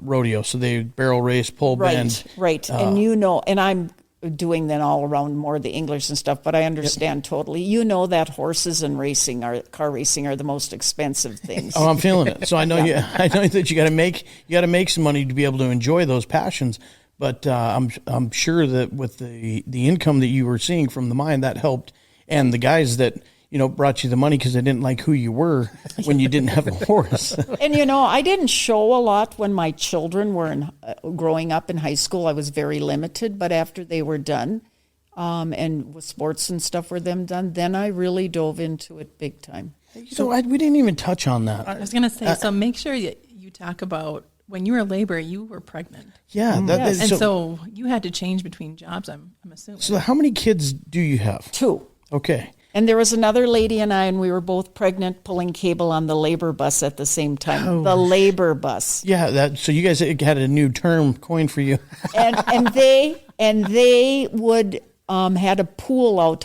rodeo, so they barrel race, pole bend. Right. And and I'm doing then all around more the English and stuff, but I understand totally. You know that horses and car racing are the most expensive things. Oh, I'm feeling it. So I know I know that you got to make some money to be able to enjoy those passions. But I'm sure that with the income that you were seeing from the mine, that helped. And the guys that, brought you the money because they didn't like who you were when you didn't have a horse. And, I didn't show a lot when my children were growing up in high school. I was very limited. But after they were done, and with sports and stuff were done, then I really dove into it big time. So we didn't even touch on that. I was going to say, so make sure that you talk about when you were labor, you were pregnant. Yeah. And so you had to change between jobs, I'm assuming. So how many kids do you have? 2. Okay. And there was another lady and I, and we were both pregnant, pulling cable on the labor bus at the same time. Oh. The labor bus. Yeah, so you guys had a new term coined for you. and they would had a pool out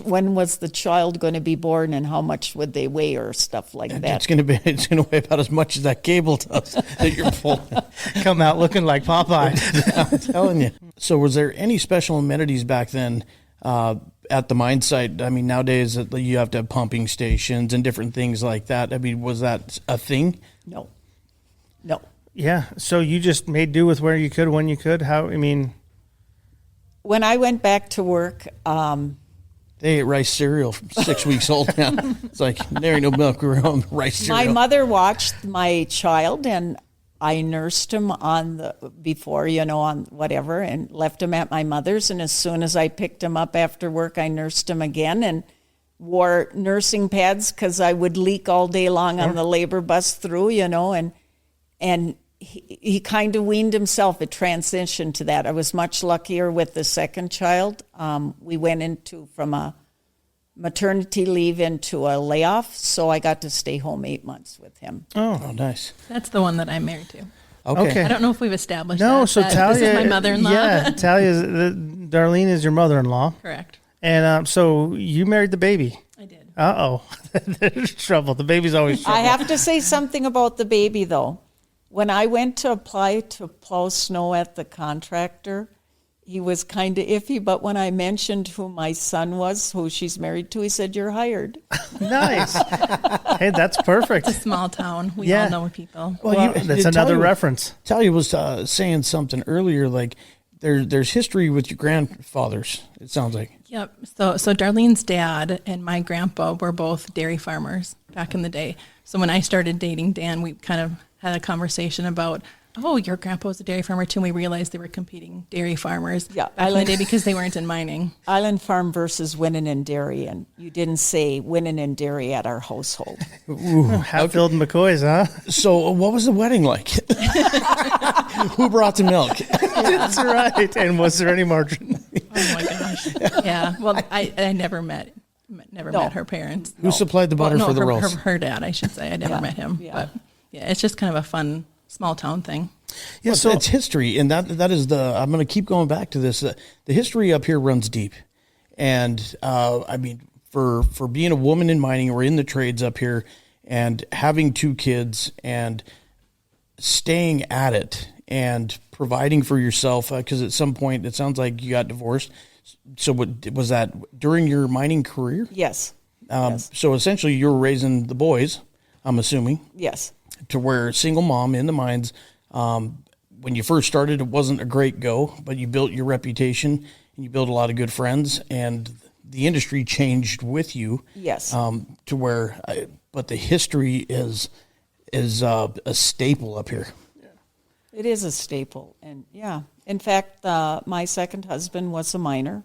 when was the child going to be born and how much would they weigh or stuff like that. It's going to weigh about as much as that cable does that you're pulling. Come out looking like Popeye. I'm telling you. So was there any special amenities back then? At the mine site? I mean, nowadays you have to have pumping stations and different things like that. I mean, was that a thing? No. Yeah. So you just made do with where you could, when you could? When I went back to work, they ate rice cereal from 6 weeks old now. It's like, there ain't no milk, we're on rice cereal. My mother watched my child, and I nursed him on whatever, and left him at my mother's. And as soon as I picked him up after work, I nursed him again and wore nursing pads because I would leak all day long on the labor bus through, and he kind of weaned himself. It transitioned to that. I was much luckier with the second child. We went from a maternity leave into a layoff, so I got to stay home 8 months with him. Oh, nice. That's the one that I'm married to. Okay. I don't know if we've established no, that. So Talia, this is my mother-in-law. Yeah, Darlene is your mother-in-law. Correct. And so you married the baby. I did. Uh-oh. There's trouble. The baby's always trouble. I have to say something about the baby, though. When I went to apply to plow snow at the contractor, he was kind of iffy, but when I mentioned who my son was, who she's married to, he said, "You're hired." Nice. Hey, that's perfect. It's a small town. We all know people. Well, that's another reference. Talia was saying something earlier, like there's history with your grandfathers, it sounds like. Yep. So Darlene's dad and my grandpa were both dairy farmers back in the day. So when I started dating Dan, we kind of had a conversation about, your grandpa was a dairy farmer too. And we realized they were competing dairy farmers back in the day because they weren't in mining. Island Farm versus Winnin and Dairy, and you didn't say Winnin and Dairy at our household. Hatfield and McCoy's, huh? So what was the wedding like? Who brought the milk? That's right. And was there any margin? Oh my gosh. Yeah. Well, I never met her parents. Who supplied the butter for the rolls? Her dad, I should say. I never met him. Yeah. But yeah, it's just kind of a fun small town thing. Yeah, so it's history, and that is I'm going to keep going back to this. The history up here runs deep, and I mean, for being a woman in mining or in the trades up here, and having 2 kids, and staying at it, and providing for yourself, because at some point it sounds like you got divorced. So was that during your mining career? Yes. Yes. So essentially, you were raising the boys, I'm assuming. Yes. To where single mom in the mines, when you first started, it wasn't a great go, but you built your reputation and you built a lot of good friends, and the industry changed with you. Yes. To where, but the history is a staple up here. It is a staple, and yeah. In fact, my second husband was a miner,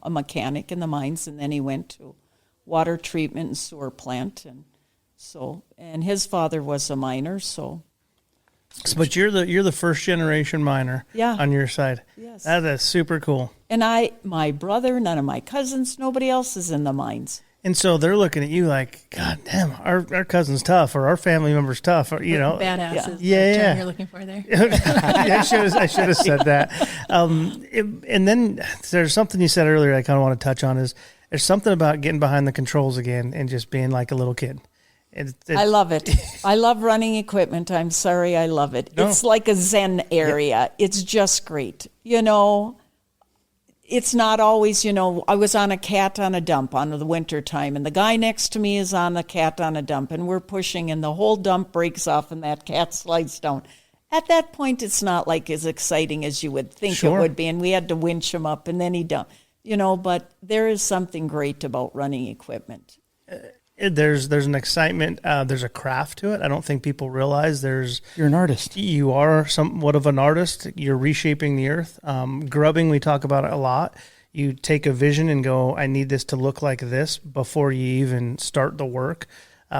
a mechanic in the mines, and then he went to water treatment and sewer plant, and his father was a miner, so. But you're the first generation miner. Yeah. On your side. Yes. That is super cool. And my brother, none of my cousins, nobody else is in the mines. And so they're looking at you like, God damn, our cousin's tough, or our family member's tough, or badass is the term you're looking for there. I should have said that. And then there's something you said earlier I kind of want to touch on is there's something about getting behind the controls again and just being like a little kid. I love it. I love running equipment. I'm sorry, I love it. No. It's like a Zen area. It's just great. It's not always, I was on a cat on a dump on the winter time, and the guy next to me is on a cat on a dump, and we're pushing, and the whole dump breaks off, and that cat slides down. At that point, it's not like as exciting as you would think it would be, and we had to winch him up, and then he dumped. But there is something great about running equipment. There's an excitement. There's a craft to it. I don't think people realize you're an artist. You are somewhat of an artist. You're reshaping the earth. Grubbing, we talk about it a lot. You take a vision and go, I need this to look like this before you even start the work.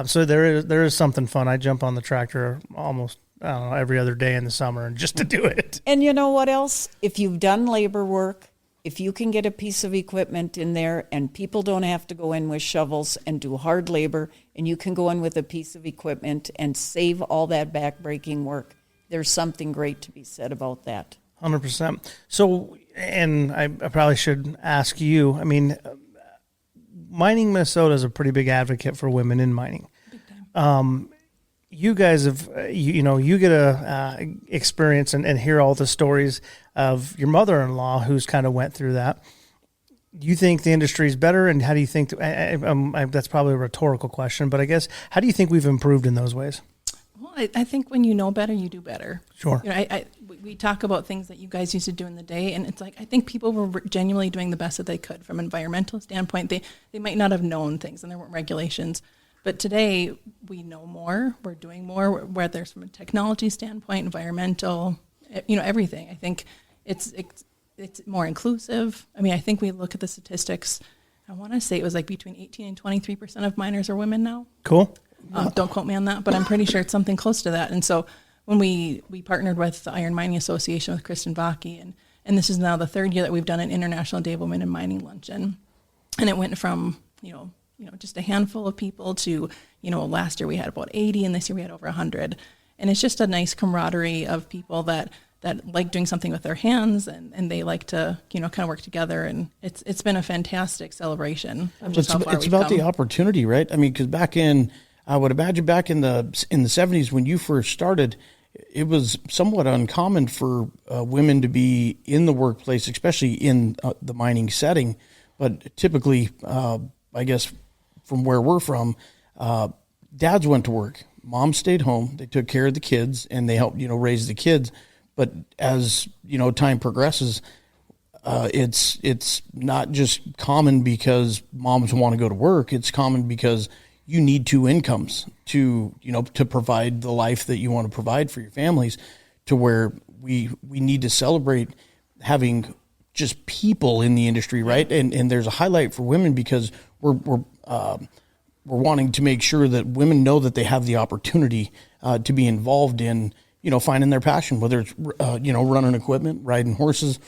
So there is something fun. I jump on the tractor almost every other day in the summer just to do it. And you know what else? If you've done labor work, if you can get a piece of equipment in there and people don't have to go in with shovels and do hard labor, and you can go in with a piece of equipment and save all that backbreaking work, there's something great to be said about that. 100%. So, and I probably should ask you, Mining Minnesota is a pretty big advocate for women in mining. Big time. You guys have, you get a experience and hear all the stories of your mother-in-law who's kind of went through that. Do you think the industry is better, and how do you think, that's probably a rhetorical question, but I guess, how do you think we've improved in those ways? Well, I think when you know better, you do better. Sure. We talk about things that you guys used to do in the day, and it's like, I think people were genuinely doing the best that they could from an environmental standpoint. They might not have known things, and there weren't regulations. But today, we know more, we're doing more, whether it's from a technology standpoint, environmental, everything. I think it's more inclusive. I think we look at the statistics. I want to say it was like between 18 and 23% of miners are women now. Cool. Don't quote me on that, but I'm pretty sure it's something close to that. And so when we partnered with the Iron Mining Association with Kristen Vaki, and this is now the third year that we've done an International Day of Women in Mining luncheon. And it went from, just a handful of people to, last year we had about 80 and this year we had over 100. And it's just a nice camaraderie of people that like doing something with their hands and they like to, kind of work together. And it's been a fantastic celebration of just how far it's about the opportunity, right? Because back in, I would imagine back in the 70s when you first started, it was somewhat uncommon for women to be in the workplace, especially in the mining setting. But typically, I guess from where we're from, dads went to work, moms stayed home, they took care of the kids, and they helped, raise the kids. But as, time progresses, it's not just common because moms want to go to work. It's common because you need two incomes to provide the life that you want to provide for your families, to where we need to celebrate having just people in the industry, right? And there's a highlight for women because we're wanting to make sure that women know that they have the opportunity to be involved in, finding their passion, whether it's, running equipment, riding horses,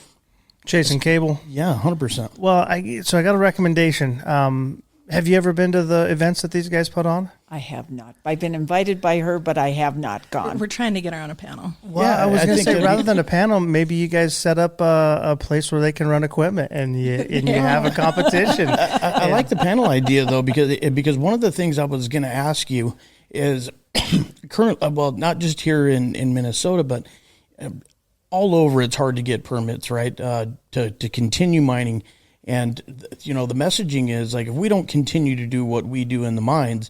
chasing cable. Yeah, 100%. Well, I got a recommendation. Have you ever been to the events that these guys put on? I have not. I've been invited by her, but I have not gone. We're trying to get her on a panel. Well, yeah, I was going to say, rather than a panel, maybe you guys set up a place where they can run equipment and you have a competition. I like the panel idea, though, because one of the things I was going to ask you is not just here in Minnesota, but all over, it's hard to get permits, right, to continue mining. And, the messaging is like, if we don't continue to do what we do in the mines,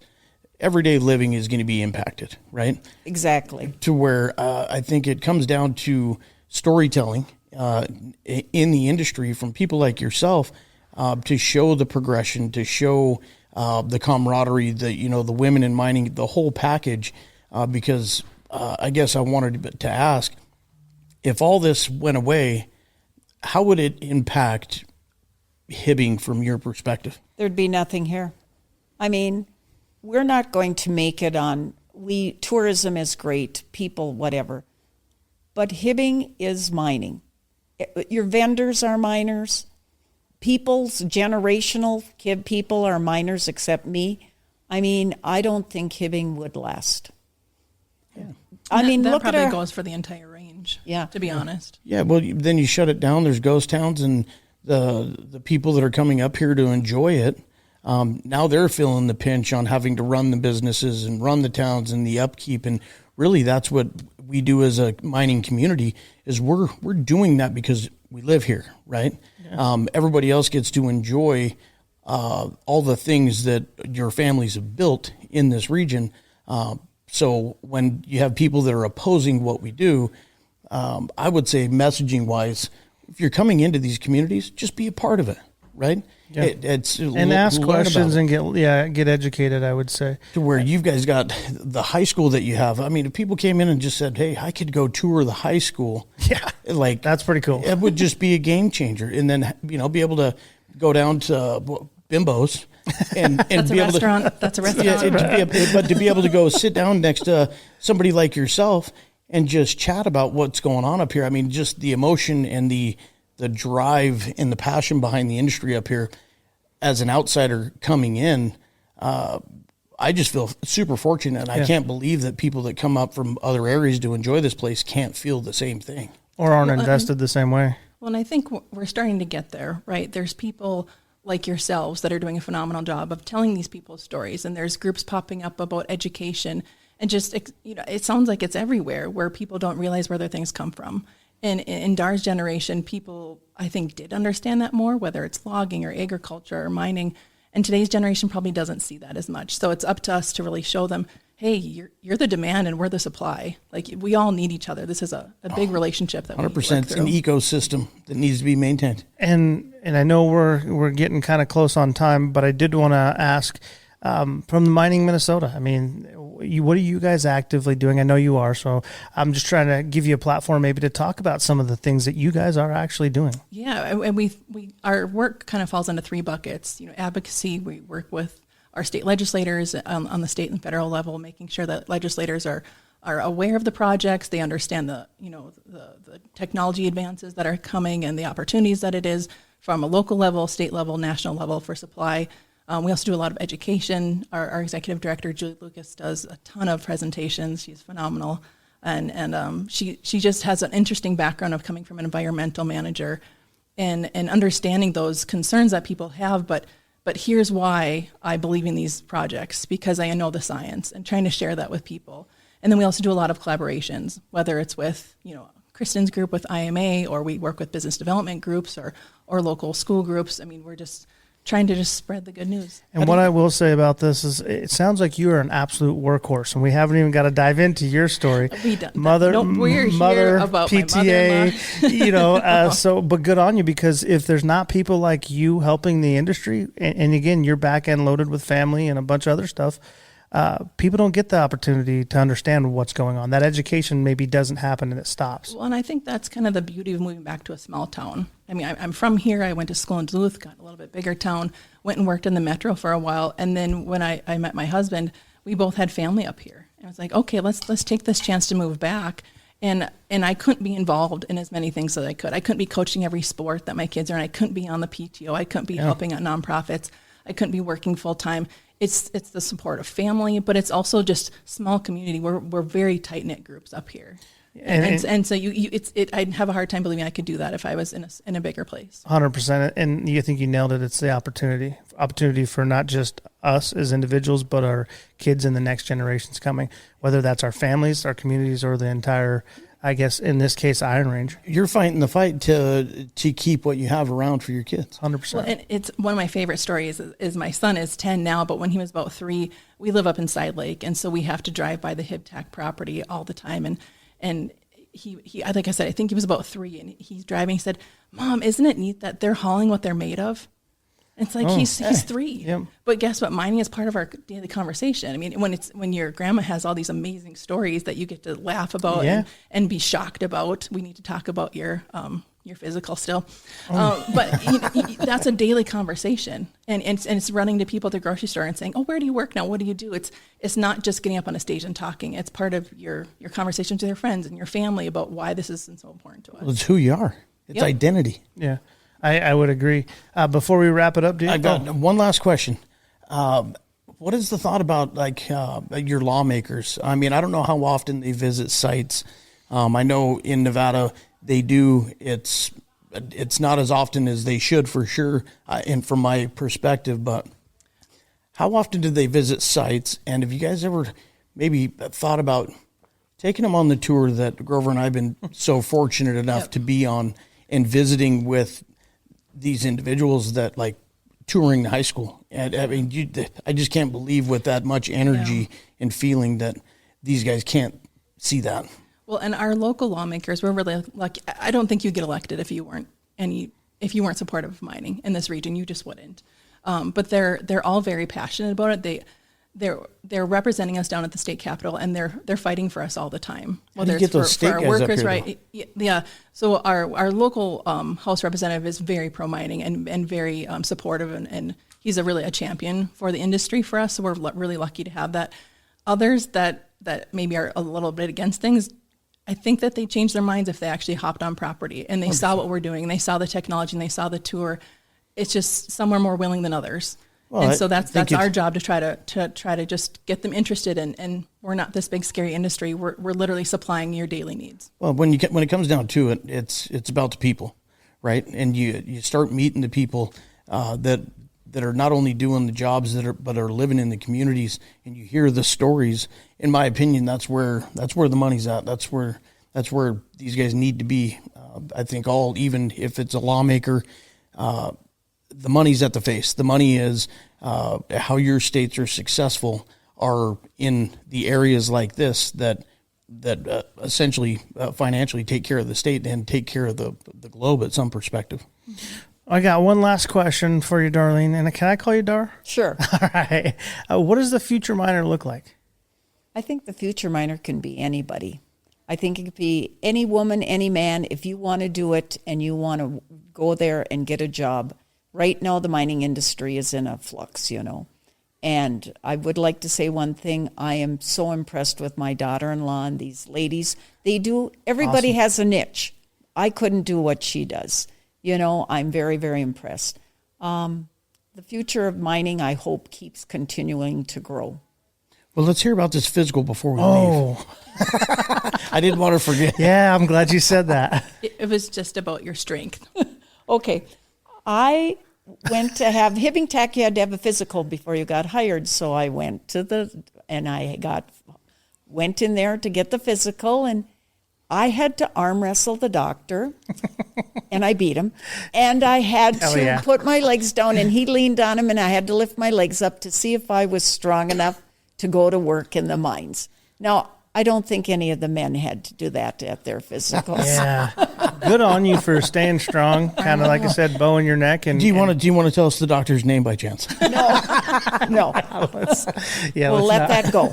everyday living is going to be impacted, right? Exactly. To where I think it comes down to storytelling in the industry from people like yourself to show the progression, to show the camaraderie, the women in mining, the whole package, because I guess I wanted to ask, if all this went away, how would it impact Hibbing from your perspective? There'd be nothing here. We're not going to make it on, tourism is great, people, whatever. But Hibbing is mining. Your vendors are miners. people's generational people are miners except me. I mean, I don't think Hibbing would last. Yeah. I mean, that look probably at goes for the entire range. Yeah. To be honest. Yeah, well, then you shut it down. There's ghost towns, and the people that are coming up here to enjoy it, now they're feeling the pinch on having to run the businesses and run the towns and the upkeep. And really, that's what we do as a mining community, is we're doing that because we live here, right? Yeah. Everybody else gets to enjoy all the things that your families have built in this region. So when you have people that are opposing what we do, I would say messaging-wise, if you're coming into these communities, just be a part of it, right? Yeah. And ask questions and get educated, I would say. To where you guys got the high school that you have. I mean, if people came in and just said, hey, I could go tour the high school. Yeah, like that's pretty cool. It would just be a game changer. And then, be able to go down to Bimbo's and that's be a able restaurant. to, that's a restaurant. but to be able to go sit down next to somebody like yourself and just chat about what's going on up here. I mean, just the emotion and the drive and the passion behind the industry up here. As an outsider coming in, I just feel super fortunate. I can't believe that people that come up from other areas to enjoy this place can't feel the same thing. Or aren't invested the same way. Well, and I think we're starting to get there, right? There's people like yourselves that are doing a phenomenal job of telling these people's stories. And there's groups popping up about education. And just, it sounds like it's everywhere where people don't realize where their things come from. And in Dar's generation, people, I think, did understand that more, whether it's logging or agriculture or mining. And today's generation probably doesn't see that as much. So it's up to us to really show them, hey, you're the demand and we're the supply. Like, we all need each other. This is a big relationship that 100%. It's an ecosystem that needs to be maintained. And I know we're getting kind of close on time, but I did want to ask, from the Mining Minnesota, I mean, what are you guys actively doing? I know you are, so I'm just trying to give you a platform maybe to talk about some of the things that you guys are actually doing. Yeah, and our work kind of falls into three buckets. Advocacy, we work with our state legislators on the state and federal level, making sure that legislators are aware of the projects, they understand the technology advances that are coming and the opportunities that it is from a local level, state level, national level for supply. We also do a lot of education. Our executive director, Julie Lucas, does a ton of presentations. She's phenomenal. And she just has an interesting background of coming from an environmental manager and understanding those concerns that people have. But here's why I believe in these projects, because I know the science and trying to share that with people. And then we also do a lot of collaborations, whether it's with, Kristen's group with IMA, or we work with business development groups or local school groups. I mean, we're just trying to just spread the good news. And what I will say about this is it sounds like you are an absolute workhorse, and we haven't even got to dive into your story. Mother, about PTA, but good on you, because if there's not people like you helping the industry, and again, you're back end loaded with family and a bunch of other stuff, people don't get the opportunity to understand what's going on. That education maybe doesn't happen and it stops. Well, and I think that's kind of the beauty of moving back to a small town. I mean, I'm from here. I went to school in Duluth, got a little bit bigger town, went and worked in the metro for a while. And then when I met my husband, we both had family up here. And I was like, okay, let's take this chance to move back. And I couldn't be involved in as many things as I could. I couldn't be coaching every sport that my kids are in. I couldn't be on the PTO. I couldn't be helping at nonprofits. I couldn't be working full time. It's the support of family, but it's also just small community. We're very tight knit groups up here, and so I'd have a hard time believing I could do that if I was in a bigger place. 100%, and you think you nailed it. It's the opportunity for not just us as individuals, but our kids and the next generations coming. Whether that's our families, our communities, or the entire, I guess in this case, Iron Range. You're fighting the fight to keep what you have around for your kids. 100%. Well, and it's one of my favorite stories is my son is 10 now, but when he was about 3, we live up in Side Lake, and so we have to drive by the Hibbing property all the time. And he like I said, I think he was about 3, and he's driving. He said, "Mom, isn't it neat that they're hauling what they're made of?" It's like he's 3, yep. But guess what? Mining is part of our daily conversation. I mean, when your grandma has all these amazing stories that you get to laugh about and be shocked about. We need to talk about your physical still, but that's a daily conversation, and it's running to people at the grocery store and saying, "Oh, where do you work now? What do you do?" It's not just getting up on a stage and talking. It's part of your conversations with your friends and your family about why this is so important to us. Well, it's who you are. It's identity. Yeah. I would agree. Before we wrap it up, dude, I got one last question. What is the thought about like your lawmakers? I mean, I don't know how often they visit sites. I know in Nevada they do. It's not as often as they should for sure, and from my perspective. But how often do they visit sites? And have you guys ever maybe thought about taking them on the tour that Grover and I have been so fortunate enough to be on, and visiting with these individuals that like touring the high school? And I mean, I just can't believe with that much energy and feeling that these guys can't see that. Well, and our local lawmakers, we're really lucky. I don't think you'd get elected if you weren't supportive of mining in this region. You just wouldn't. But they're all very passionate about it. They're representing us down at the state capitol, and they're fighting for us all the time. Whether it's for our workers, right? Yeah. So our local House representative is very pro mining and very supportive, and he's really a champion for the industry for us. So we're really lucky to have that. Others that maybe are a little bit against things, I think that they changed their minds if they actually hopped on property and they 100%. Saw what we're doing, and they saw the technology, and they saw the tour. It's just some are more willing than others. Well, and so that's our job to try to just get them interested in. And we're not this big scary industry. We're literally supplying your daily needs. Well, when it comes down to it, it's about the people, right? And you start meeting the people that are not only doing the jobs but are living in the communities, and you hear the stories. In my opinion, that's where the money's at. That's where these guys need to be. I think even if it's a lawmaker. The money's at the face. The money is how your states are successful are in the areas like this that essentially financially take care of the state and take care of the globe at some perspective. I got one last question for you, Darleen. And can I call you Dar? Sure. All right. What does the future miner look like? I think the future miner can be anybody. I think it could be any woman, any man. If you want to do it and you want to go there and get a job. Right now, the mining industry is in a flux, And I would like to say one thing. I am so impressed with my daughter-in-law and these ladies. Everybody awesome. Has a niche. I couldn't do what she does. I'm very, very impressed. The future of mining, I hope, keeps continuing to grow. Well, let's hear about this physical before we leave. I didn't want to forget. Yeah, I'm glad you said that. It was just about your strength. Okay. I went to have Hibbing Tac. You had to have a physical before you got hired. So I went went in there to get the physical, and I had to arm wrestle the doctor, and I beat him. And I had to put my legs down, and he leaned on him, and I had to lift my legs up to see if I was strong enough to go to work in the mines. Now, I don't think any of the men had to do that at their physicals. Yeah, good on you for staying strong. Kind of like I said, bow in your neck. And do you want to tell us the doctor's name by chance? No. We'll let that go.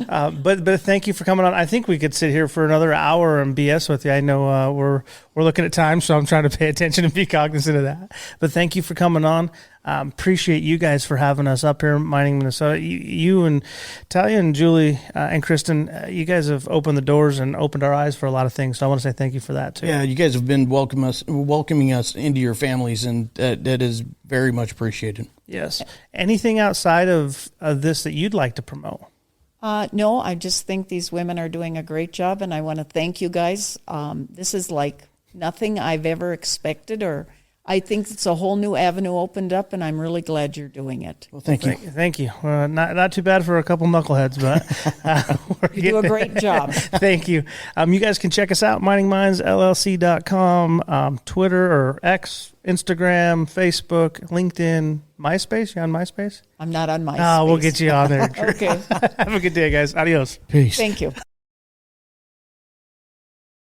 But thank you for coming on. I think we could sit here for another hour and BS with you. I know we're looking at time, so I'm trying to pay attention and be cognizant of that. But thank you for coming on. Appreciate you guys for having us up here in Mining Minnesota. You and Talia and Julie and Kristen, you guys have opened the doors and opened our eyes for a lot of things. So I want to say thank you for that too. Yeah, you guys have been welcoming us into your families, and that is very much appreciated. Yes. Anything outside of this that you'd like to promote? No, I just think these women are doing a great job, and I want to thank you guys. This is like nothing I've ever expected, or I think it's a whole new avenue opened up, and I'm really glad you're doing it. Well, thank you. Thank you. Not too bad for a couple knuckleheads, but you do a great job. Thank you. You guys can check us out, miningminesllc.com, Twitter or X, Instagram, Facebook, LinkedIn, MySpace. You on MySpace? I'm not on MySpace. Oh, we'll get you on there. Okay. Have a good day, guys. Adios. Peace. Thank you.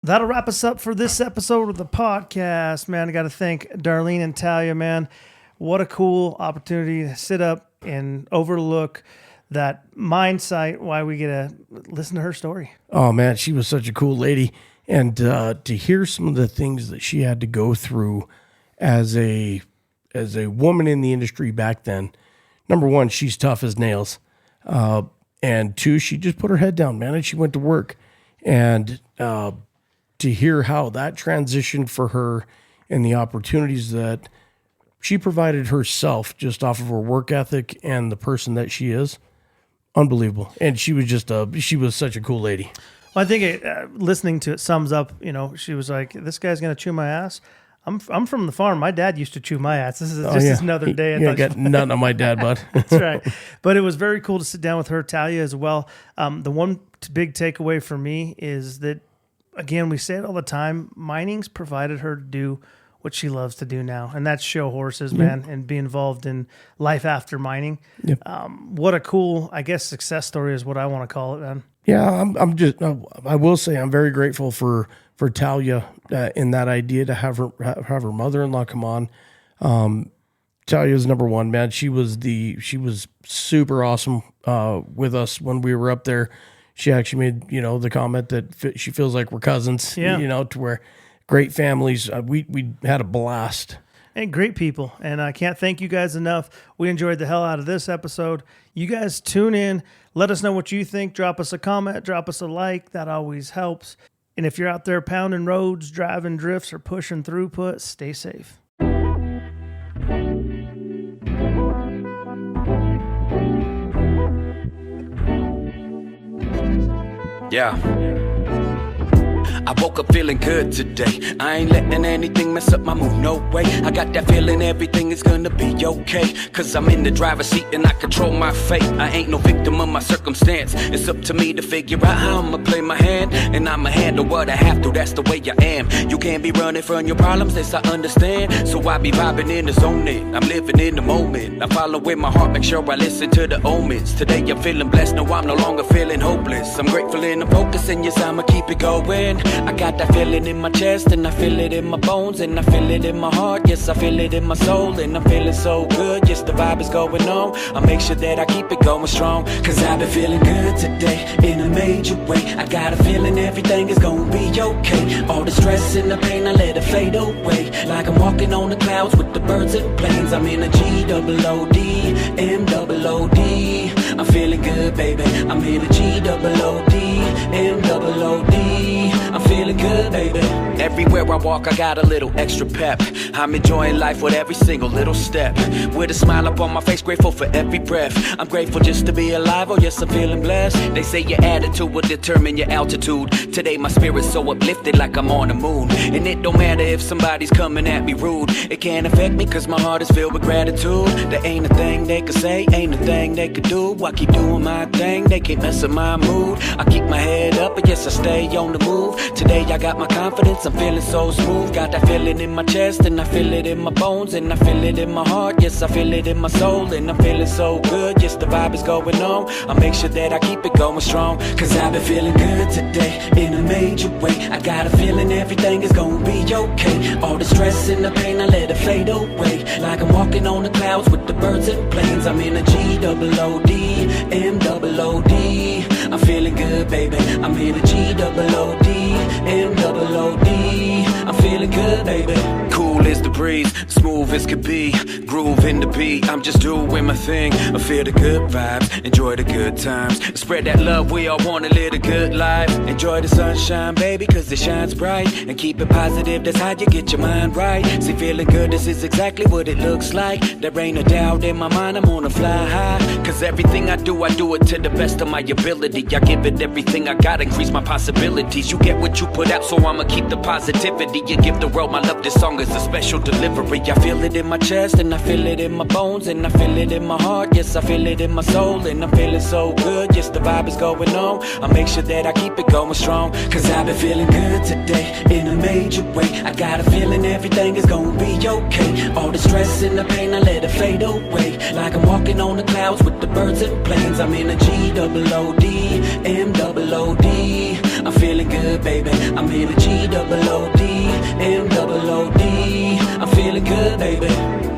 That'll wrap us up for this episode of the podcast, man. I got to thank Darleen and Talia, man. What a cool opportunity to sit up and overlook that mine site while we get to listen to her story. Oh, man, she was such a cool lady. And to hear some of the things that she had to go through as a woman in the industry back then. Number one, she's tough as nails. And two, she just put her head down, man, and she went to work. And to hear how that transitioned for her and the opportunities that she provided herself just off of her work ethic and the person that she is. Unbelievable. And she was she was such a cool lady. Well, I think listening to it sums up, she was like, this guy's going to chew my ass. I'm from the farm. My dad used to chew my ass. This is just another day. I got nothing on my dad, bud. That's right. But it was very cool to sit down with her, Talia, as well. The one big takeaway for me is that, again, we say it all the time, mining's provided her to do what she loves to do now, and that's show horses, man, and be involved in life after mining. Yep. What a cool, I guess, success story is what I want to call it, man. Yeah, I will say I'm very grateful for Talia in that idea to have her mother-in-law come on. Talia's number one, man. She was super awesome with us when we were up there. She actually made, the comment that she feels like we're cousins, to where great families. We had a blast. And great people. And I can't thank you guys enough. We enjoyed the hell out of this episode. You guys tune in. Let us know what you think. Drop us a comment. Drop us a like. That always helps. And if you're out there pounding roads, driving drifts, or pushing throughput, stay safe. Yeah. I woke up feeling good today. I ain't letting anything mess up my mood, no way. I got that feeling everything is gonna be okay. Cause I'm in the driver's seat and I control my fate. I ain't no victim of my circumstance. It's up to me to figure out how I'ma play my hand. And I'ma handle what I have to, that's the way I am. You can't be running from your problems, this I understand. So I be vibing in the zone. I'm living in the moment. I follow with my heart, make sure I listen to the omens. Today I'm feeling blessed, no I'm no longer feeling hopeless. I'm grateful and I'm focusing, yes I'ma keep it going. I got that feeling in my chest and I feel it in my bones and I feel it in my heart, yes I feel it in my soul and I'm feeling so good, yes the vibe is going on. I make sure that I keep it going strong, cause I've been feeling good today in a major way. I got a feeling everything is gonna be okay. All the stress and the pain, I let it fade away. Like I'm walking on the clouds with the birds and planes. I'm in a G-O-O-D, M-O-O-D. I'm feeling good, baby. I'm in a G-O-O-D, M-O-O-D. I'm feeling good, baby. Everywhere I walk, I got a little extra pep. I'm enjoying life with every single little step. With a smile up on my face, grateful for every breath. I'm grateful just to be alive, oh yes, I'm feeling blessed. They say your attitude will determine your altitude. Today my spirit's so uplifted like I'm on the moon. And it don't matter if somebody's coming at me rude. It can't affect me cause my heart is filled with gratitude. There ain't a thing they could say, ain't a thing they could do. I keep doing my thing, they can't mess with my mood. I keep my head up, but yes I stay on the move. Today I got my confidence, I'm feeling so smooth. Got that feeling in my chest and I feel it in my bones and I feel it in my heart, yes I feel it in my soul and I'm feeling so good, yes the vibe is going on. I make sure that I keep it going strong, cause I've been feeling good today in a major way. I got a feeling everything is gonna be okay. All the stress and the pain, I let it fade away. Like I'm walking on the clouds with the birds and planes. I'm in a G-O-O-D, M-O-O-D. I'm feeling good, baby. I'm in a G-O-O-D, M-O-O-D. I'm feeling good, baby. Cool as the breeze, smooth as could be. Groove in the beat, I'm just doing my thing. I feel the good vibes, enjoy the good times. Spread that love, we all wanna live a good life. Enjoy the sunshine, baby, cause it shines bright. And keep it positive, that's how you get your mind right. See, feeling good, this is exactly what it looks like. There ain't a doubt in my mind, I'm gonna fly high. Cause everything I do it to the best of my ability. I give it everything I got, increase my possibilities. You get what you put out, so I'ma keep the positivity. You give the world my love, this song is a special delivery. I feel it in my chest and I feel it in my bones and I feel it in my heart, yes I feel it in my soul and I'm feeling so good, yes the vibe is going on. I make sure that I keep it going strong, cause I've been feeling good today in a major way. I got a feeling everything is gonna be okay. All the stress and the pain, I let it fade away. Like I'm walking on the clouds with the birds and planes. I'm in a G-O-O-D, M-O-O-D. I'm feeling good, baby. I'm in a G-O-O-D, M-O-O-D. I'm feeling good, baby.